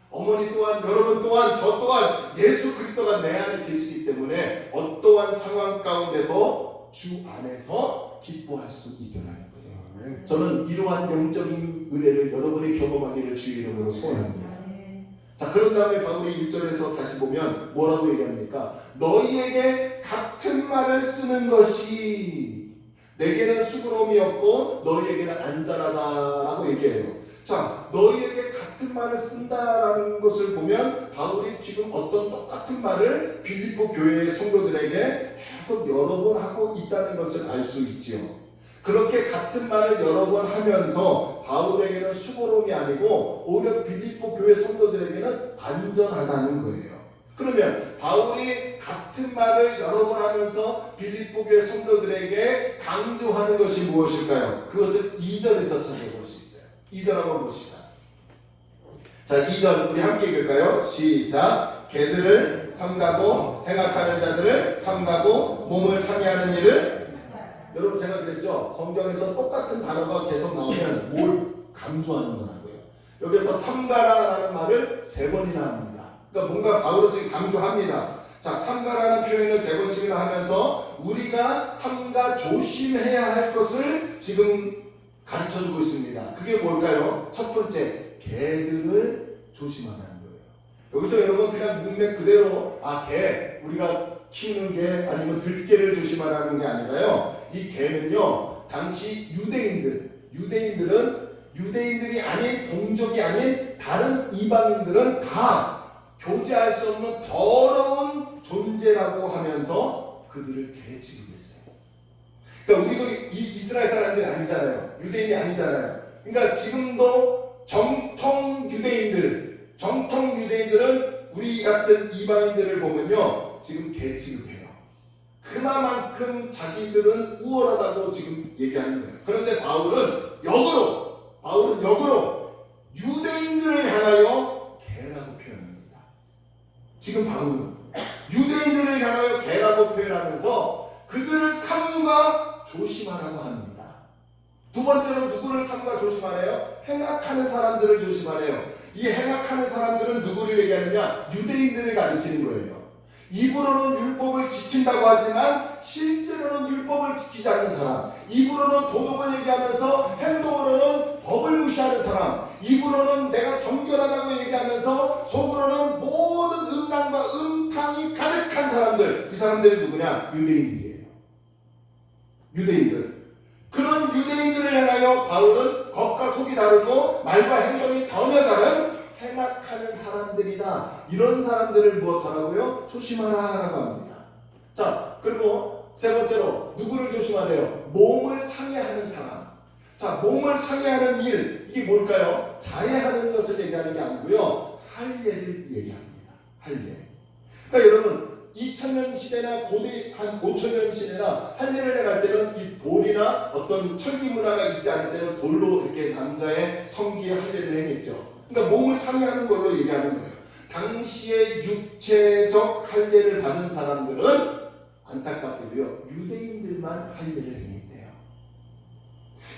어머니 또한 여러분 또한 저 또한 예수 그리스도가 내 안에 계시기 때문에 어떠한 상황 가운데도 주 안에서 기뻐할 수 있더라는 거예요. 저는 이러한 영적인 은혜를 여러분이 경험하기를 주의 이름으로 소원합니다. 자, 그런 다음에 바울이 1절에서 다시 보면 뭐라고 얘기합니까? 너희에게 같은 말을 쓰는 것이 내게는 수고로움이 없고 너희에게는 안전하다라고 얘기해요. 자, 너희에게 같은 말을 쓴다라는 것을 보면 바울이 지금 어떤 똑같은 말을 빌립보 교회의 성도들에게 계속 여러 번 하고 있다는 것을 알 수 있지요. 그렇게 같은 말을 여러 번 하면서 바울에게는 수고로움이 아니고 오히려 빌립보 교회 성도들에게는 안전하다는 거예요. 그러면 바울이 같은 말을 여러 번 하면서 빌립보 교회 성도들에게 강조하는 것이 무엇일까요? 그것을 2절에서 찾아볼 수 있어요. 2절 한번 보십시다. 자, 2절 우리 함께 읽을까요? 시작. 개들을 삼가고 행악하는 자들을 삼가고 몸을 상해하는 일을. 여러분 제가 그랬죠? 성경에서 똑같은 단어가 계속 나오면 뭘 강조하는 거라고요. 여기서 삼가라라는 말을 3번이나 합니다. 그러니까 뭔가 바울은 지금 강조합니다. 자, 삼가라는 표현을 3번씩이나 하면서 우리가 삼가 조심해야 할 것을 지금 가르쳐주고 있습니다. 그게 뭘까요? 첫 번째, 개들을 조심하라는 거예요. 여기서 여러분 그냥 문맥 그대로 개, 우리가 키우는 개 아니면 들개를 조심하라는 게 아니라요. 이 개는요, 당시 유대인들이 아닌 동족이 아닌 다른 이방인들은 다 교제할 수 없는 더러운 존재라고 하면서 그들을 개 취급했어요. 그러니까 우리도 이스라엘 사람들이 아니잖아요. 유대인이 아니잖아요. 그러니까 지금도 정통 유대인들은 우리 같은 이방인들을 보면요 지금 개 취급해요. 그만큼 자기들은 우월하다고 지금 얘기하는 거예요. 그런데 바울은 역으로 유대인들을 향하여 개라고 표현합니다. 지금 바울은 유대인들을 향하여 개라고 표현하면서 그들을 삼가 조심하라고 합니다. 두 번째로 누구를 삼가 조심하래요? 행악하는 사람들을 조심하래요. 이 행악하는 사람들은 누구를 얘기하느냐? 유대인들을 가리키는 거예요. 입으로는 율법을 지킨다고 하지만 실제로는 율법을 지키지 않는 사람, 입으로는 도덕을 얘기하면서 행동으로는 법을 무시하는 사람, 입으로는 내가 정결하다고 얘기하면서 속으로는 모든 음란과 음탕이 가득한 사람들, 이 사람들이 누구냐? 유대인들이에요. 유대인들. 그런 유대인들을 향하여 바울은 겉과 속이 다르고 말과 행동이 전혀 다른 행악하는 사람들이다. 이런 사람들을 무엇하라고요? 조심하라고 합니다. 자, 그리고 세 번째로 누구를 조심하래요? 몸을 상해하는 사람. 자, 몸을 상해하는 일, 이게 뭘까요? 자해하는 것을 얘기하는 게 아니고요, 할례를 얘기합니다. 할례. 그러니까 여러분 2000년 시대나 고대 한 5000년 시대나 할례를 해갈 때는 이 돌이나 어떤 철기 문화가 있지 않을 때는 돌로 이렇게 남자의 성기에 할례를 행했죠. 그러니까 몸을 상해하는 걸로 얘기하는 거예요. 당시에 육체적 할례를 받은 사람들은 안타깝게도요, 유대인들만 할례를 행했대요.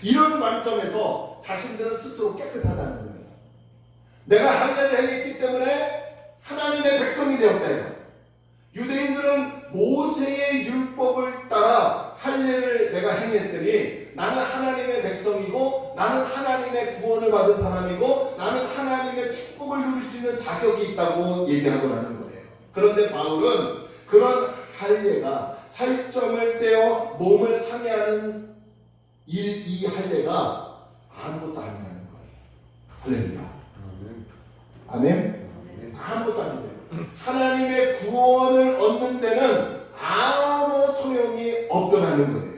이런 관점에서 자신들은 스스로 깨끗하다는 거예요. 내가 할례를 행했기 때문에 하나님의 백성이 되었다. 유대인들은 모세의 율법을 따라 할례를 내가 행했으니 나는 하나님의 백성이고 나는 하나님의 구원을 받은 사람이고 나는 하나님의 축복을 누릴 수 있는 자격이 있다고 얘기하더라는 거예요. 그런데 바울은 그런 할례가 살점을 떼어 몸을 상해하는 이 할례가 아무것도 아니라는 거예요. 할렐루야. 아멘. 아무것도 아니에요. 하나님의 구원을 얻는 데는 아무 소용이 없더라는 거예요.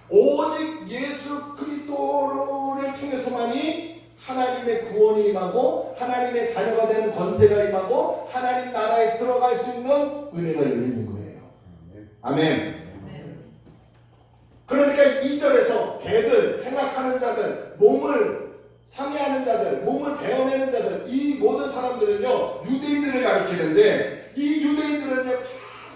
오직 예수 그리스도를 통해서만이 하나님의 구원이 임하고 하나님의 자녀가 되는 권세가 임하고 하나님 나라에 들어갈 수 있는 은혜가 열리는 거예요. 아멘. 그러니까 2절에서 개들, 행악하는 자들, 몸을 상해하는 자들, 몸을 베어내는 자들, 이 모든 사람들은요, 유대인들을 가리키는데 이 유대인들은요,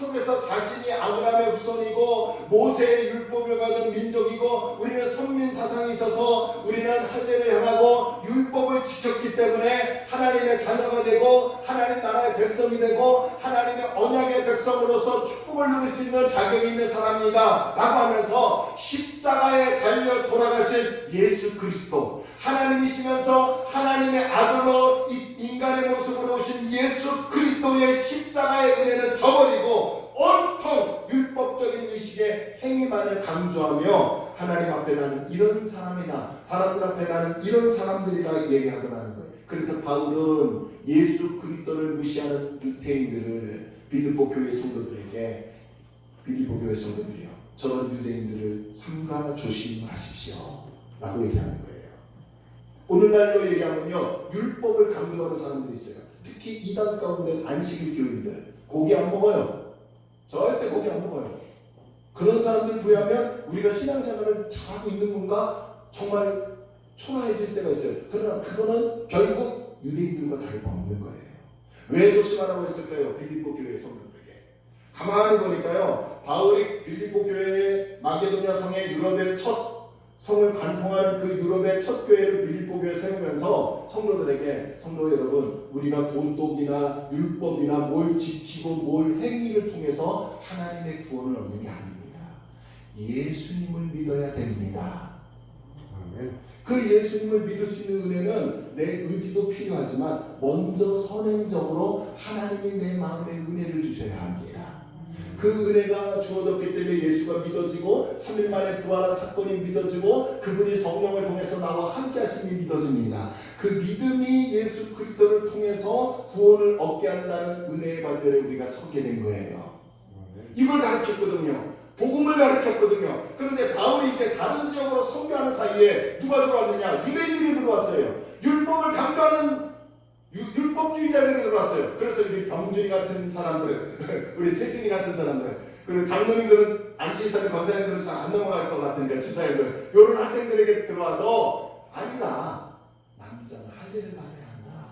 계속해서 자신이 아브라함의 후손이고 모세의 율법을 받은 민족이고 우리는 선민 사상이 있어서 우리는 할례를 향하고 율법을 지켰기 때문에 하나님의 자녀가 되고 하나님 나라의 백성이 되고 하나님의 언약의 백성으로서 축복을 누릴 수 있는 자격이 있는 사람이다 라고 하면서 십자가에 달려 돌아가신 예수 그리스도, 하나님이시면서 하나님의 아들로 인간의 모습으로 오신 예수 그리스도의 십자가의 은혜는 저버리고 온통 율법적인 의식의 행위만을 강조하며 하나님 앞에 나는 이런 사람이다, 사람들 앞에 나는 이런 사람들이라 얘기하더라는 거예요. 그래서 바울은 예수 그리스도를 무시하는 유대인들을 빌립보 교회 성도들에게, 빌립보 교회 성도들이요, 저런 유대인들을 삼가 조심하십시오 라고 얘기하는 거예요. 오늘날로 얘기하면요, 율법을 강조하는 사람들이 있어요. 특히 이단 가운데 안식일 교인들, 고기 안 먹어요. 절대 고기 안 먹어요. 그런 사람들 부여하면 우리가 신앙생활을 잘하고 있는 건가 정말 초라해질 때가 있어요. 그러나 그거는 결국 유대인들과 다를 바 없는 거예요. 왜 조심하라고 했을까요? 빌립보 교회 성도들에게. 가만히 보니까요, 바울이 빌립보 교회의 마게도냐 성의 유럽의 첫 성을 관통하는 그 유럽의 첫 교회를 빌립보 교회에 세우면서 성도들에게, 성도 여러분, 우리가 도덕이나 율법이나 뭘 지키고 뭘 행위를 통해서 하나님의 구원을 얻는 게 아닙니다. 예수님을 믿어야 됩니다. 그 예수님을 믿을 수 있는 은혜는 내 의지도 필요하지만 먼저 선행적으로 하나님이 내 마음에 은혜를 주셔야 합니다. 그 은혜가 주어졌기 때문에 예수가 믿어지고 3일 만에 부활한 사건이 믿어지고 그분이 성령을 통해서 나와 함께 하심이 믿어집니다. 그 믿음이 예수 그리스도를 통해서 구원을 얻게 한다는 은혜의 발견에 우리가 서게 된 거예요. 이걸 가르쳤거든요. 복음을 가르쳤거든요. 그런데 바울이 이제 다른 지역으로 선교하는 사이에 누가 들어왔느냐? 유대인들이 들어왔어요. 율법을 강조하는 율법주의자들이 들어왔어요. 들어왔어요. 그래서 우리 병준이 같은 사람들, 우리 세진이 같은 사람들, 그리고 장로님들은 안시사는 권사님들은 잘 안 넘어갈 것 같으니까 지사님들 이런 학생들에게 들어와서 아니다. 남자는 할 일을 말해야 한다.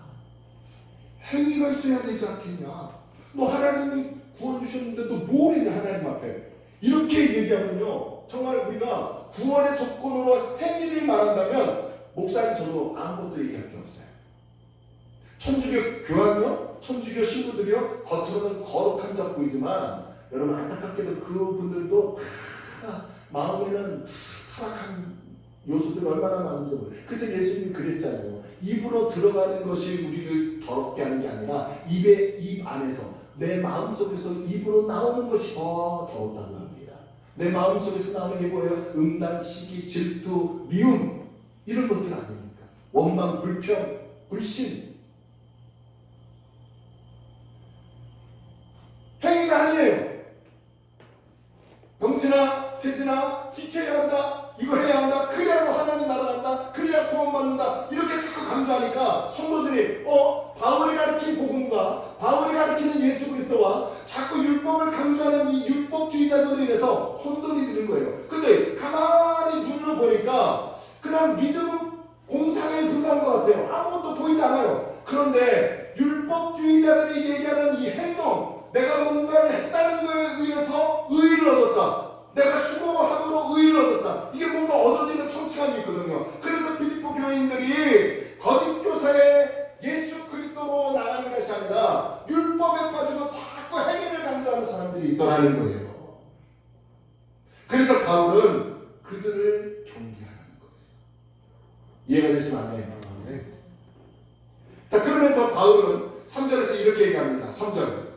행위가 있어야 되지 않겠냐. 너 하나님이 구원 주셨는데 또 뭘 했냐 하나님 앞에. 이렇게 얘기하면요. 정말 우리가 구원의 조건으로 행위를 말한다면 목사님 저도 아무것도 얘기할 게 없어요. 천주교 교황요, 천주교 신부들이요, 겉으로는 거룩한 자 보이지만 여러분 안타깝게도 그분들도 다 마음에는 다 타락한 요소들이 얼마나 많은지 모르요. 그래서 예수님이 그랬잖아요. 입으로 들어가는 것이 우리를 더럽게 하는 게 아니라 입 안에서 내 마음속에서 입으로 나오는 것이 더 더럽다고 합니다. 내 마음속에서 나오는 게 뭐예요? 음란, 시기, 질투, 미움 이런 것들 아닙니까? 원망, 불평, 불신 행위가 아니에요. 병진아, 세진아, 지켜야 한다. 이거 해야 한다. 그래야 하나님 나라 간다. 그래야 구원받는다. 이렇게 자꾸 강조하니까 성도들이 바울이 가르친 복음과 바울이 가르치는 예수 그리스도와 자꾸 율법을 강조하는 이 율법주의자들로 인해서 혼돈이 드는 거예요. 근데 가만히 눈으로 보니까 그냥 믿음은 공상에 불과한 것 같아요. 아무것도 보이지 않아요. 그런데 율법주의자들이 얘기하는 이 행동, 내가 뭔가를 했다는 거에 의해서 의의를 얻었다. 내가 수고함으로 의의를 얻었다. 이게 뭔가 얻어지는 성취감이 있거든요. 그래서 빌립보 교인들이 거짓 교사의 예수 그리스도로 나가는 것이 아니라 율법에 빠지고 자꾸 행위를 강조하는 사람들이 있더라는 거예요. 그래서 바울은 그들을 경계하는 거예요. 이해가 되시면 안 돼요? 자, 그러면서 바울은 3절에서 이렇게 얘기합니다. 3절.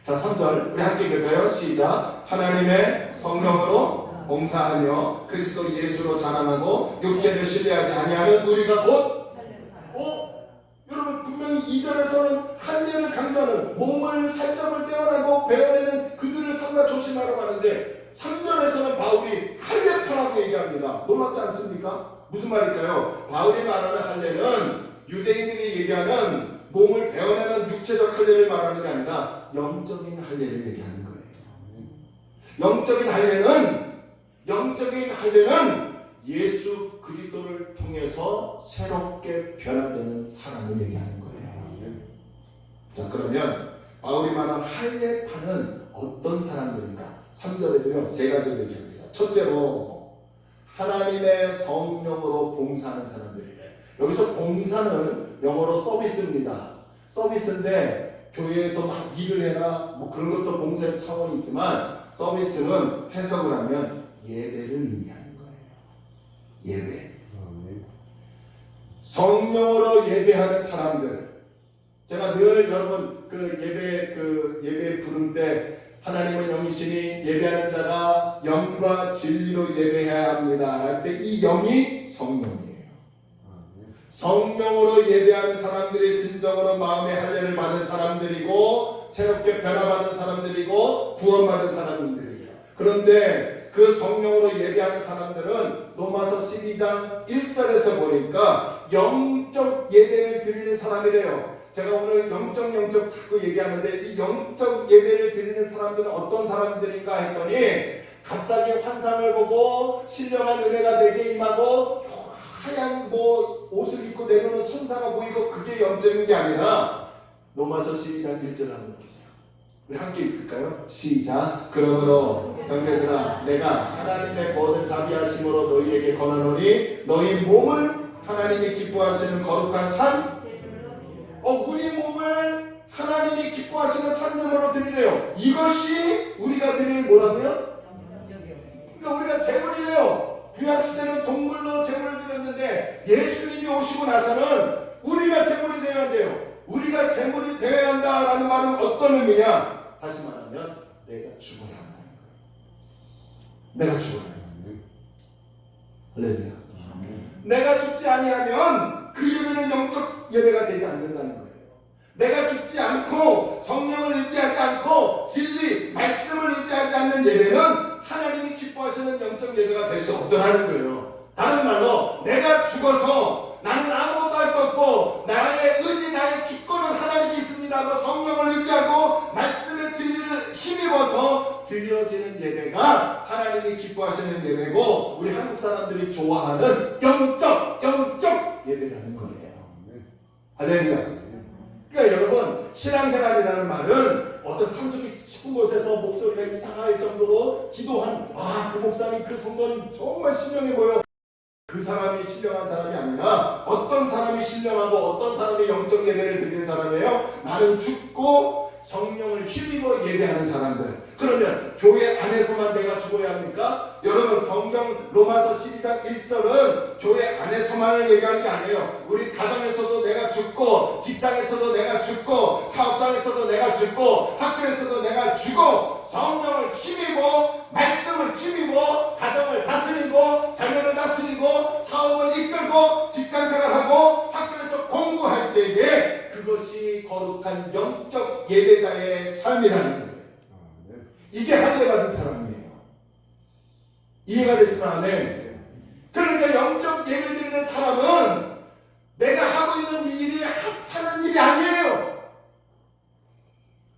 자, 3절 우리 함께 읽을까요? 시작. 하나님의 성령으로 봉사하며 그리스도 예수로 자랑하고 육체를 신뢰하지 아니하는 우리가 곧 여러분 분명히 2절에서는 할례를 강조하는 몸을 살점을 떼어내고 베어내는 그들을 삼가 조심하라고 하는데 3절에서는 바울이 할례파라고 얘기합니다. 놀랍지 않습니까? 무슨 말일까요? 바울이 말하는 할례는 유대인들이 얘기하는 몸을 베어내는 육체적 할례를 말하는 게 아니라 영적인 할례를 얘기하는 거예요. 영적인 할례는 예수 그리스도를 통해서 새롭게 변화되는 사람을 얘기하는 거예요. 자, 그러면 바울이 말한 할례파는 어떤 사람들인가? 3절에도요 3가지를 얘기합니다. 첫째로 하나님의 성령으로 봉사하는 사람들이래. 여기서 봉사는 영어로 서비스입니다. 서비스인데 교회에서 막 일을 해라 뭐 그런 것도 봉사의 차원이 있지만 서비스는 해석을 하면 예배를 의미하는 거예요. 예배. 성령으로 예배하는 사람들. 제가 늘 여러분 예배 부를 때 하나님은 영이시니 예배하는 자가 영과 진리로 예배해야 합니다 할 때 이 영이 성령이에요. 성령으로 예배하는 사람들이 진정으로 마음의 할례를 받은 사람들이고 새롭게 변화받은 사람들이고 구원받은 사람들이에요. 그런데 그 성령으로 예배하는 사람들은 로마서 12장 1절에서 보니까 영적 예배를 드리는 사람이래요. 제가 오늘 영적 자꾸 얘기하는데 이 영적 예배를 드리는 사람들은 어떤 사람들인가 했더니 갑자기 환상을 보고 신령한 은혜가 내게 임하고 하얀 옷을 입고 내려오는 천사가 보이고 그게 영적인 게 아니라 로마서 12장 1절 한번 보세요. 우리 함께 읽을까요? 시작. 그러므로 형제들아 내가 하나님의 모든 자비하심으로 너희에게 권하노니 너희 몸을 하나님이 기뻐하시는 거룩한 산 우리 몸을 하나님이 기뻐하시는 산제물로 드리래요. 이것이 우리가 드릴 뭐라고요? 그러니까 우리가 제물이래요. 구약시대는 동물로 제물을 드렸는데 예수님이 오시고 나서는 우리가 제물이 되어야 한대요. 우리가 제물이 되어야 한다라는 말은 어떤 의미냐? 다시 말하면 내가 죽어야 한다는 거예요. 내가 죽어야 한다는 거예요. 할렐루야. 내가 죽지 아니하면 그 예배는 영적 예배가 되지 않는다는 거예요. 내가 죽지 않고 성령을 의지하지 않고 진리, 말씀을 의지하지 않는 예배는 하나님이 기뻐하시는 영적 예배가 될 수 없더라는 거예요. 다른 말로 내가 죽어서 나는 아무것도 할 수 없고 나의 의지, 나의 주권은 하나님께 있습니다 의지하고 성령을 의지하고 말씀의 진리를 힘입어서 드려지는 예배가 하나님이 기뻐하시는 예배고 우리 한국 사람들이 좋아하는 영적 예배라는 거예요. 할렐루야. 그러니까 여러분 신앙생활이라는 말은 어떤 상속이 깊은 곳에서 목소리가 이상할 정도로 기도한 그 목사님 그 성도는 정말 신령해 보여. 그 사람이 신령한 사람이 아니라 어떤 사람이 신령하고 어떤 사람이 영적 예배를 드리는 사람이에요? 나는 죽고 성령을 힘입어 예배하는 사람들. 그러면 교회 안에서만 내가 죽어야 합니까? 여러분 성경 로마서 12장 1절은 교회 안에서만을 얘기하는 게 아니에요. 우리 가정에서도 내가 죽고 직장에서도 내가 죽고 사업장에서도 내가 죽고 학교에서도 내가 죽고 성령을 힘입어 말씀을 힘입어 가정을 다스리고 자녀를 다스리고 사업을 이끌고 직장생활하고 학교에서 공부할 때에 그것이 거룩한 영적 예배자의 삶이라는 거예요. 이게 할례받은 사람이에요. 이해가 됐으면 아멘. 그러니까 영적 예배 드리는 사람은 내가 하고 있는 이 일이 하찮은 일이 아니에요.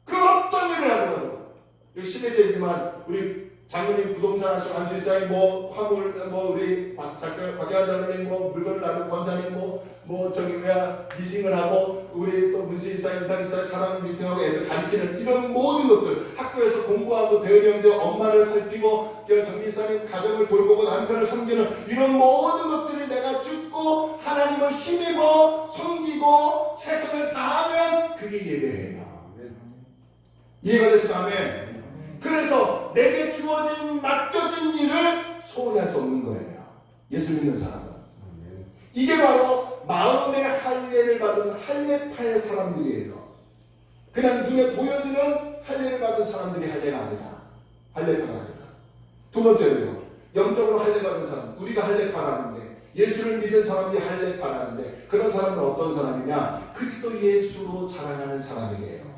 그 어떤 일을 하더라도 이거 심해지지만 우리 장로님 부동산 하시고 안수사님 뭐 화물 뭐 우리 박혜환 장로님 뭐 물건을 나누고 권사님 뭐 저기 뭐야 리싱을 하고 우리 또 문신사 인사기사 사람 미팅하고 애들 가르치는 이런 모든 것들 학교에서 공부하고 대은이 형제 엄마를 살피고 정기사님 가정을 돌보고 남편을 섬기는 이런 모든 것들이 내가 죽고 하나님을 힘입어 섬기고 최선을 다하면 그게 예배예요. 이해가 되시면 아멘. 그래서 내게 주어진 맡겨진 일을 소홀히 할 수 없는 거예요. 예수 믿는 사람은. 이게 바로 마음의 할례를 받은 할례파의 사람들이에요. 그냥 눈에 보여지는 할례를 받은 사람들이 할례가 아니다. 할례파가 아니다. 두 번째로요. 영적으로 할례받은 사람. 우리가 할례파라는데 예수를 믿은 사람들이 할례파라는데 그런 사람은 어떤 사람이냐? 그리스도 예수로 자라나는 사람이에요.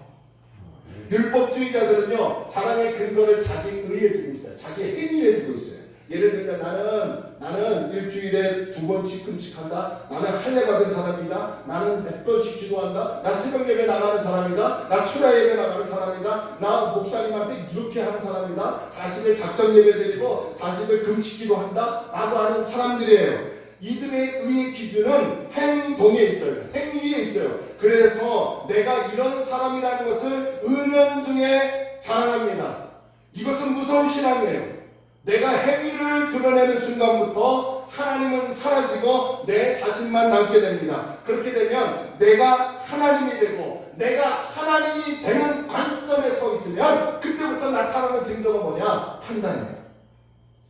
율법주의자들은요 자랑의 근거를 자기 의에 두고 있어요. 자기 행위에 두고 있어요. 예를 들면 나는 일주일에 2번씩 금식한다. 나는 할례 받은 사람이다. 나는 몇 번씩 기도한다. 나 새벽 예배 나가는 사람이다. 나 초라 예배 나가는 사람이다. 나 목사님한테 이렇게 하는 사람이다. 40일 작전 예배 드리고 40일 금식 기도한다. 라고 하는 사람들이에요. 이들의 의의 기준은 행동에 있어요. 행위에 있어요. 그래서 내가 이런 사람이라는 것을 은연중에 자랑합니다. 이것은 무서운 신앙이에요. 내가 행위를 드러내는 순간부터 하나님은 사라지고 내 자신만 남게 됩니다. 그렇게 되면 내가 하나님이 되고 내가 하나님이 되는 관점에 서 있으면 그때부터 나타나는 증거가 뭐냐? 판단이에요.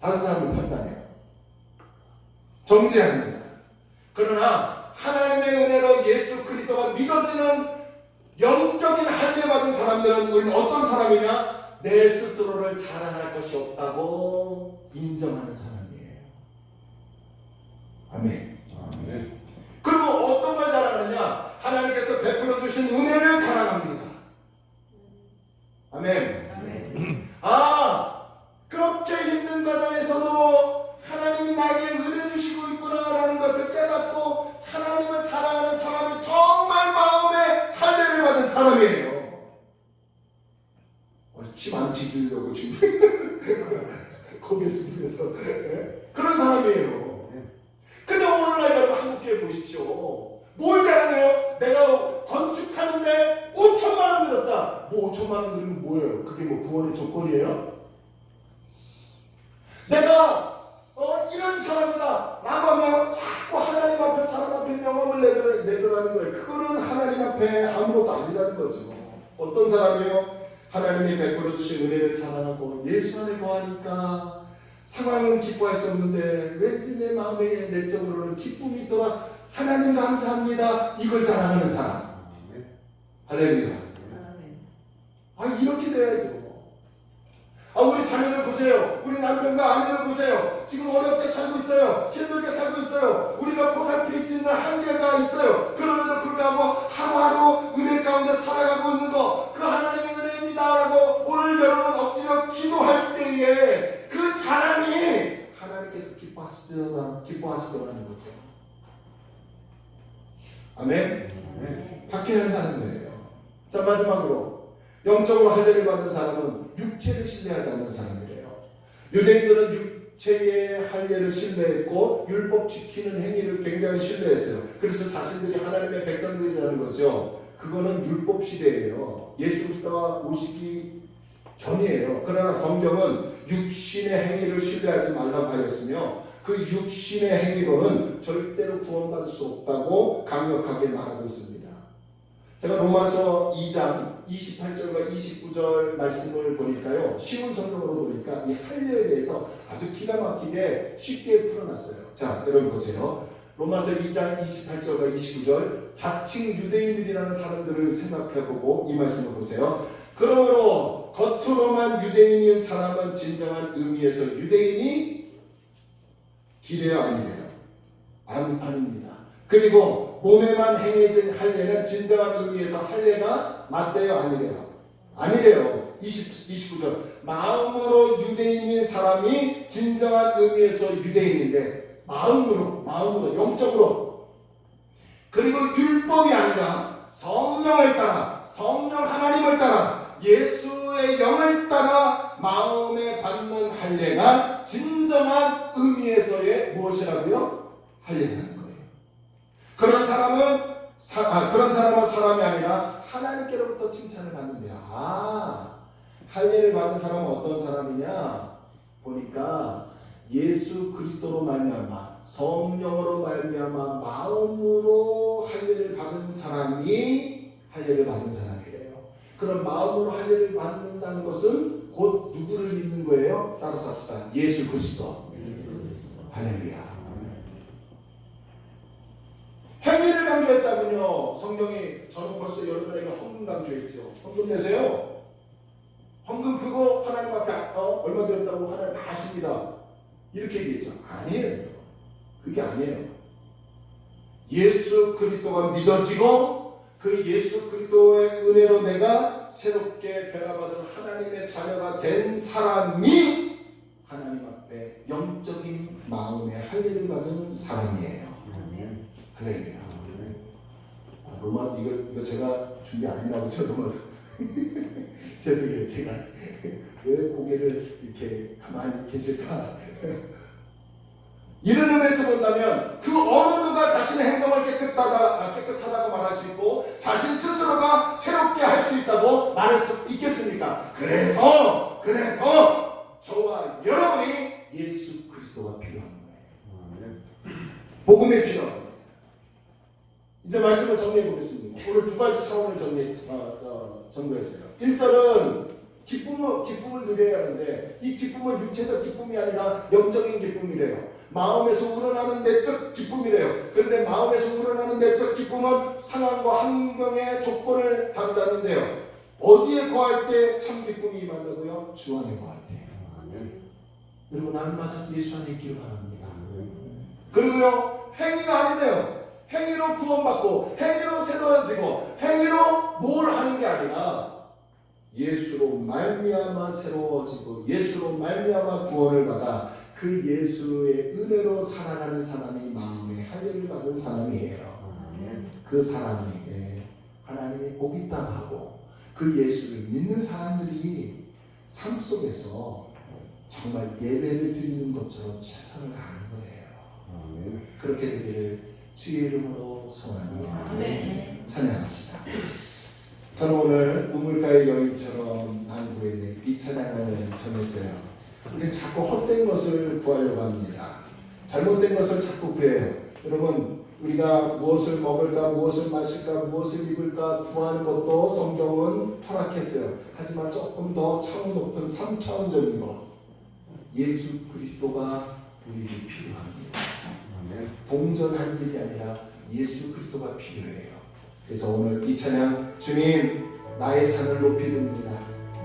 다른 사람을 판단해요. 정죄합니다. 그러나 하나님의 은혜로 예수 그리스도가 믿어지는 영적인 할례 받은 사람들은 우리는 어떤 사람이냐? 내 스스로를 자랑할 것이 없다고 인정하는 사람이에요. 아멘. 아멘. 그리고 어떤 걸 자랑하느냐? 하나님께서 베풀어 주신 은혜를 자랑합니다. 아멘. 아멘. 그렇게 힘든 과정에서도 하나님이 나에게 은혜 주시고 있구나라는 것을 깨닫고 하나님을 자랑하는 사람이 정말 마음에 할례를 받은 사람이에요. 침 안 튀기려고 지금 고개 숙이면서 그런 사람이에요. 근데 오늘날 여러분 한국교회 보십시오. 뭘 자랑해요? 내가 건축하는데 5천만 원 들었다. 뭐 5천만 원 들으면 뭐예요? 그게 뭐 구원의 조건이에요? 내가 이런 사람이다 라고 하면 자꾸 하나님 앞에 사람 앞에 명함을 내더라는 거예요. 그거는 하나님 앞에 아무것도 아니라는 거죠. 어떤 사람이에요? 하나님이 베풀어 주신 은혜를 자랑하고 예수 안에 거하니까 상황은 기뻐할 수 없는데 왠지 내 마음에 내적으로는 기쁨이 있더라. 하나님 감사합니다. 이걸 자랑하는 사람. 할렐루야. 이렇게 돼야죠. 우리 자녀를 보세요. 우리 남편과 아내를 보세요. 지금 어렵게 살고 있어요. 힘들게 살고 있어요. 우리가 보살필 수 있는 한계가 있어요. 그럼에도 불구하고 하루하루 은혜 가운데 살아가고 있는 거, 그 하나님의 은혜입니다 라고 오늘 여러분 엎드려 기도할 때에 그 자랑이 하나님께서 기뻐하시더라는 거죠. 아멘? 받게 한다는 거예요. 자, 마지막으로 영적으로 할례를 받은 사람은 육체를 신뢰하지 않는 사람이래요. 유대인들은 육체의 할례를 신뢰했고 율법 지키는 행위를 굉장히 신뢰했어요. 그래서 자신들이 하나님의 백성들이라는 거죠. 그거는 율법 시대예요. 예수 그리스도가 오시기 전이에요. 그러나 성경은 육신의 행위를 신뢰하지 말라고 하였으며 그 육신의 행위로는 절대로 구원받을 수 없다고 강력하게 말하고 있습니다. 제가 로마서 2장 28절과 29절 말씀을 보니까요, 쉬운 성경으로 보니까 이 할례에 대해서 아주 기가 막히게 쉽게 풀어놨어요. 자, 여러분 보세요. 로마서 2장 28절과 29절, 자칭 유대인들이라는 사람들을 생각해보고 이 말씀을 보세요. 그러므로 겉으로만 유대인인 사람은 진정한 의미에서 유대인이 기래요, 아니래요? 아닙니다. 그리고 몸에만 행해진 할례는 진정한 의미에서 할례가 맞대요, 아니래요? 아니래요. 29절, 마음으로 유대인인 사람이 진정한 의미에서 유대인인데 마음으로 영적으로, 그리고 율법이 아니라 성령을 따라, 성령 하나님을 따라, 예수의 영을 따라 마음에 받는 할례가 진정한 의미에서의 무엇이라고요? 할례라는 거예요. 그런 사람은 사람이 아니라 하나님께로부터 칭찬을 받는데요. 할례를 받은 사람은 어떤 사람이냐 보니까 예수 그리스도로 말미암아 성령으로 말미암아 마음으로 할례를 받은 사람이 할례를 받은 사람이래요. 그럼 마음으로 할례를 받는다는 것은 곧 누구를 믿는 거예요? 따라서 합시다. 예수 그리스도. 할렐루야. 행위를 강조했다면요, 성경이, 저는 벌써 여러분에게 헌금 강조했죠. 헌금 내세요. 헌금 그거 하나님 앞에 얼마 드렸다고 하나님 다 아십니다. 이렇게 얘기했죠. 아니에요. 그게 아니에요. 예수 그리스도가 믿어지고 그 예수 그리스도의 은혜로 내가 새롭게 변화받은 하나님의 자녀가 된 사람이 하나님 앞에 영적인 마음의 할례를 받은 사람이에요. 할렐루야. 로마 이거 제가 준비 안 했나 보죠, 로마서. 죄송해요. 제가 왜 고개를 이렇게 가만히 계실까? 이런 의미에서 본다면 그 어느 누가 자신의 행동을 깨끗하다고 말할 수 있고 자신 스스로가 새롭게 할 수 있다고 말할 수 있겠습니까? 그래서 저와 여러분이 예수 그리스도가 필요한 거예요. 복음이 필요한 거예요. 이제 말씀을 정리해 보겠습니다. 오늘 두 가지 차원을 정리했어요. 1절은 기쁨을 누려야 하는데 이 기쁨은 육체적 기쁨이 아니라 영적인 기쁨이래요. 마음에서 우러나는 내적 기쁨이래요. 그런데 마음에서 우러나는 내적 기쁨은 상황과 환경의 조건을 다루지 않는데요. 어디에 거할 때 참 기쁨이 임한다고요? 주 안에 거할 때. 여러분, 날마다 예수 안에 있기를 바랍니다. 그리고요, 행위가 아니래요. 행위로 구원받고 행위로 새로워지고 행위로 뭘 하는 게 아니라 예수로 말미암아 새로워지고 예수로 말미암아 구원을 받아 그 예수의 은혜로 살아가는 사람이 마음에 할례를 받은 사람이에요. 그 사람에게 하나님이 복이 있다고 하고 그 예수를 믿는 사람들이 삶 속에서 정말 예배를 드리는 것처럼 최선을 다하는 거예요. 그렇게 되기를 주의 이름으로 소원합니다. 찬양합시다. 저는 오늘 우물가의 여인처럼 안구에 이 찬양을 전했어요. 우리 자꾸 헛된 것을 구하려고 합니다. 잘못된 것을 자꾸 구해요. 여러분, 우리가 무엇을 먹을까, 무엇을 마실까, 무엇을 입을까 구하는 것도 성경은 허락했어요. 하지만 조금 더 차원 높은 3차원적인 것, 예수 그리스도가 우리에게 필요합니다. 동전한 일이 아니라 예수 그리스도가 필요해요. 그래서 오늘 이 찬양, 주님 나의 잔을 높이 듭니다.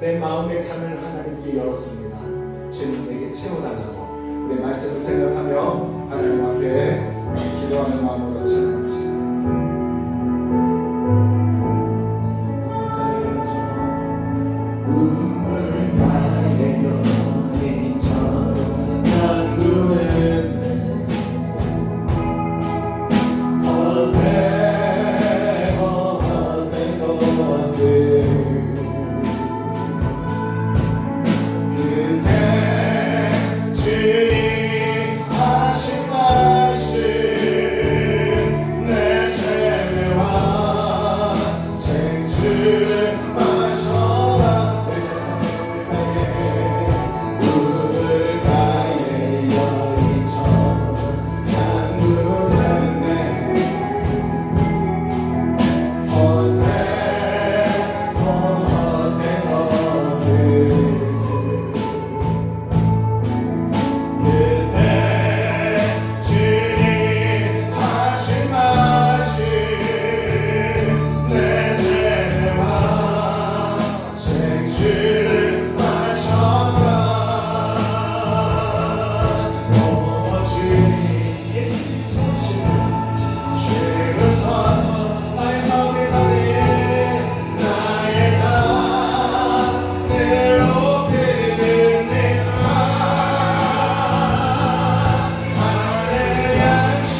내 마음의 잔을 하나님께 열었습니다. 주님 내게 채워달라고 우리 말씀을 생각하며 하나님 앞에 기도하는 마음으로 찬양합시다. 내 생수를 마셔라. 그래서 우물가에 여인처럼 강물을 내 헛된 너를 그때 주님 하신 말씀 내 생활 생수를 마셔라. 오 주님 예수님이 채워주시는 주를 서서 나의 마음의 자리에 나의 삶을 높이는 하늘의 양식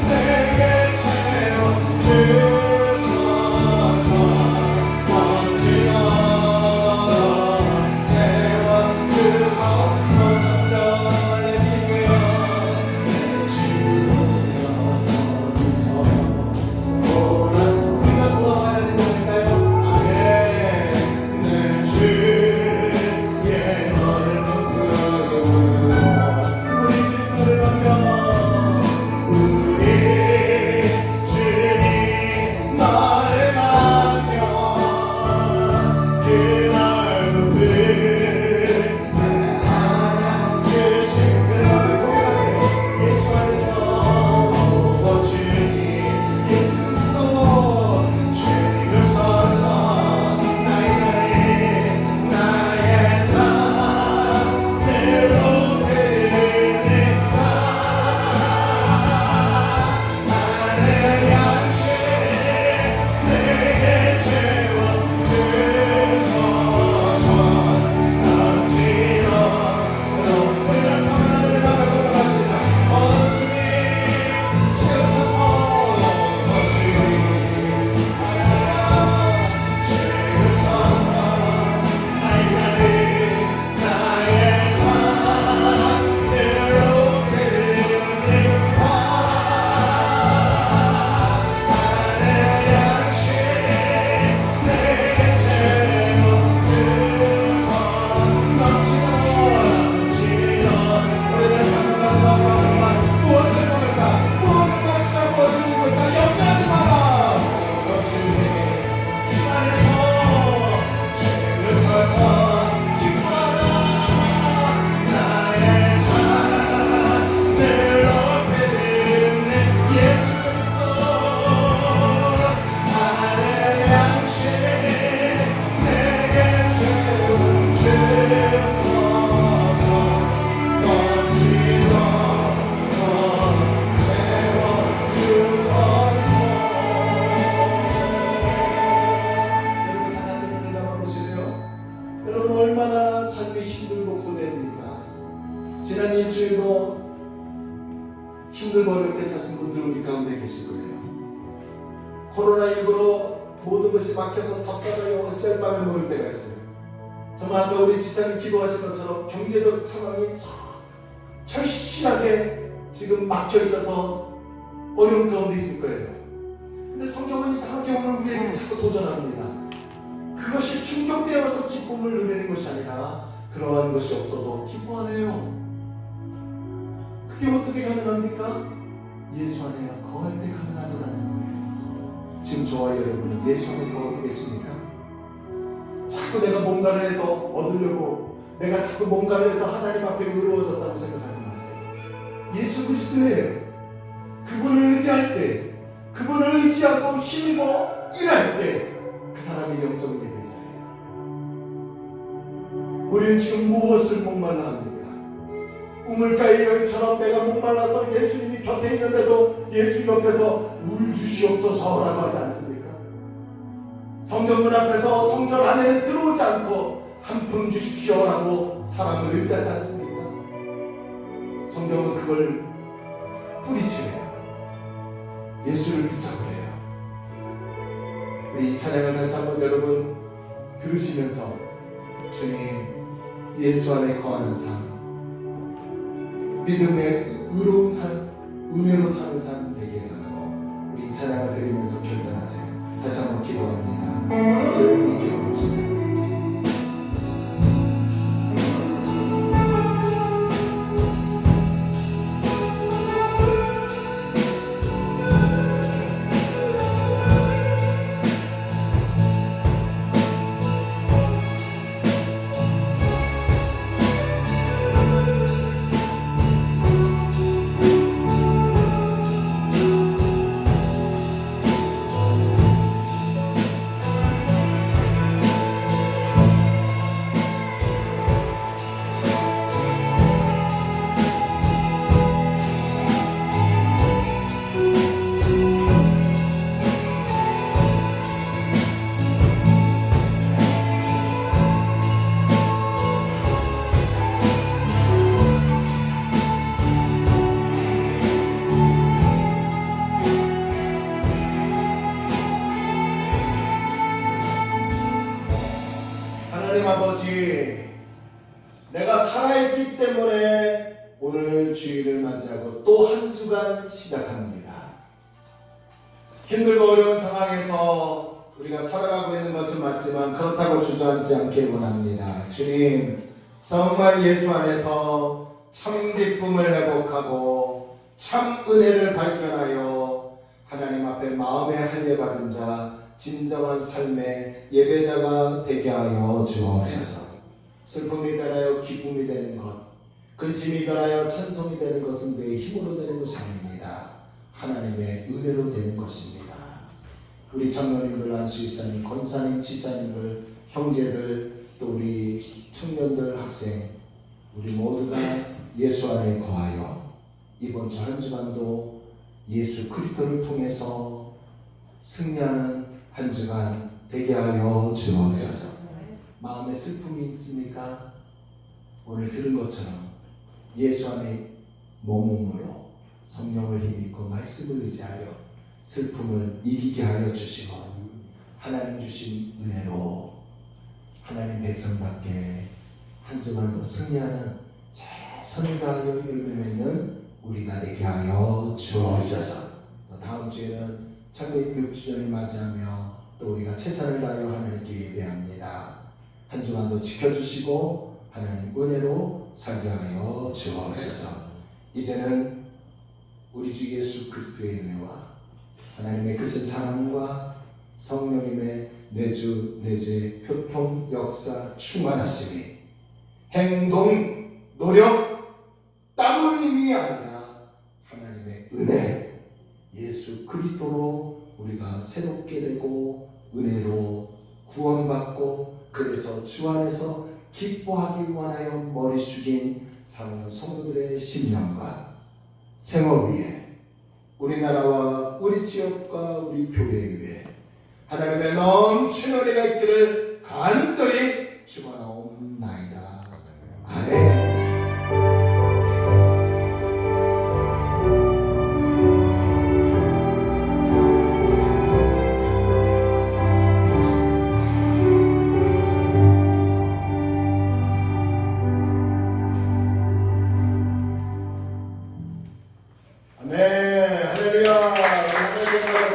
내게 채워주소서. 채워주소서. 삼절의 친구여 내 주여 어디서 우리가 돌아와야 되지 않을까요? 아멘. 내 주의 넓은 품으로 우리 주님 너를 반겨. 우리 주님 너를 반겨. 그 넓은 품 하나 주신 그 마음을 고백하세요. 예수 안에서 오 주님 예수 그리스도 주님을 서서 나의 자리에 나의 삶을 높이는 하늘의 양식 내게 채워주소서. 넘치도록 우리가 성령의 마음을 고백합시다. 오 주님 채우소서. 오 주님 주님을 서서 나의 자리 나의 삶을 높이는 하늘의 양식 내게 채워주소서. 넘치도록 우리들 삶을 마음과 무엇을 먹을까 무엇을 마실까 무엇을 입을까 염려하지 마라. 오 주님 주 안에서 주님을 서서 기뻐하라. 나의 삶을 높이는 예수 그리스도 하늘의 양식 내게 채워주소서. 넘치도록 채워주소서. 여러분 작은 눈을 감아보시래요. 여러분 얼마나 삶이 힘들고 고됩니까? 지난 일주일도 힘들고 어렵게 사신 분들 우리 가운데 계실 거예요. 코로나19로 모든 것이 막혀서 답답해요. 어찌할 밤을 먹을 때가 있어요. 정말 아까 우리 지사님 기도하신 것처럼 경제적 상황이 절실하게 지금 막혀 있어서 어려운 가운데 있을 거예요. 근데 성경은 이상하게 오늘 우리에게 자꾸 도전합니다. 그것이 충격되어서 기쁨을 누리는 것이 아니라 그러한 것이 없어도 기뻐하네요. 그게 어떻게 가능합니까? 예수 안에 거할 때 가능하더라는 거예요. 지금 저와 여러분은 예수 안에 거하고 계십니까? 자꾸 내가 뭔가를 해서 얻으려고 내가 자꾸 뭔가를 해서 하나님 앞에 의로워졌다고 생각하지 마세요. 예수 그리스도예요. 그분을 의지할 때, 그분을 의지하고 힘입어 일할 때 그 사람이 영적 예배자예요. 우리는 지금 무엇을 목말라 합니까? 우물가의 여인처럼 내가 목말라서 예수님이 곁에 있는데도 예수 옆에서 물 주시옵소서라고 하지 않습니까? 성전문 앞에서 성전 안에는 들어오지 않고 한 푼 주십시오라고 사람을 의지하지 않습니까? 성경은 그걸 뿌리치네요. 예수를 붙잡으래요. 우리 이 찬양을 다시 한번 여러분 들으시면서 주님 예수 안에 거하는 삶, 믿음의 의로운 삶, 은혜로 사는 삶 되게 해달라고 우리 이 찬양을 드리면서 결단하세요. 다시 한번 기도합니다. 조용히 기도합시다. 하나님 아버지, 내가 살아있기 때문에 오늘 주일을 맞이하고 또 한 주간 시작합니다. 힘들고 어려운 상황에서 우리가 살아가고 있는 것은 맞지만 그렇다고 주저앉지 않길 원합니다. 주님, 정말 예수 안에서 참 기쁨을 회복하고 참 은혜를 발견하여 하나님 앞에 마음에 할례받은 자, 진정한 삶의 예배자가 되게 하여 주옵소서. 슬픔이 변하여 기쁨이 되는 것, 근심이 변하여 찬송이 되는 것은 내 힘으로 되는 것이 아닙니다. 하나님의 은혜로 되는 것입니다. 우리 장로님들, 안수이사님, 권사님, 지사님들, 형제들, 또 우리 청년들, 학생, 우리 모두가 예수 안에 거하여 이번 주 한 주간도 예수 그리스도를 통해서 승리하는 한 주간 되게 하여 주옵소서. 마음에 슬픔이 있습니까? 오늘 들은 것처럼 예수 안에 몸으로 성령을 힘입고 말씀을 의지하여 슬픔을 이기게 하여 주시고 하나님 주신 은혜로 하나님 백성답게 한 주간도 승리하는 최선을 다하여 열매 맺는 우리가 되게 하여 주옵소서. 또 다음 주에는 창립 6주년을 맞이하며 또 우리가 최선을 다하여 하나님께 예배합니다. 한 주간도 지켜주시고 하나님 은혜로 살게 하여 주옵소서. 이제는 우리 주 예수 그리스도의 은혜와 하나님의 크신 사랑과 성령님의 내주 내재 교통 역사 충만하심이 행동 노력 땀 흘림이 아니라 하나님의 은혜 예수 그리스도로 우리가 새롭게 되고 은혜로 구원받고 그래서 주 안에서 기뻐하기 원하여 머리 숙인 사랑하는 성도들의 심령과 생업 위에 우리나라와 우리 지역과 우리 교회 위에 하나님의 넘치는 은혜가 있기를 간절히 축원하옵나이다.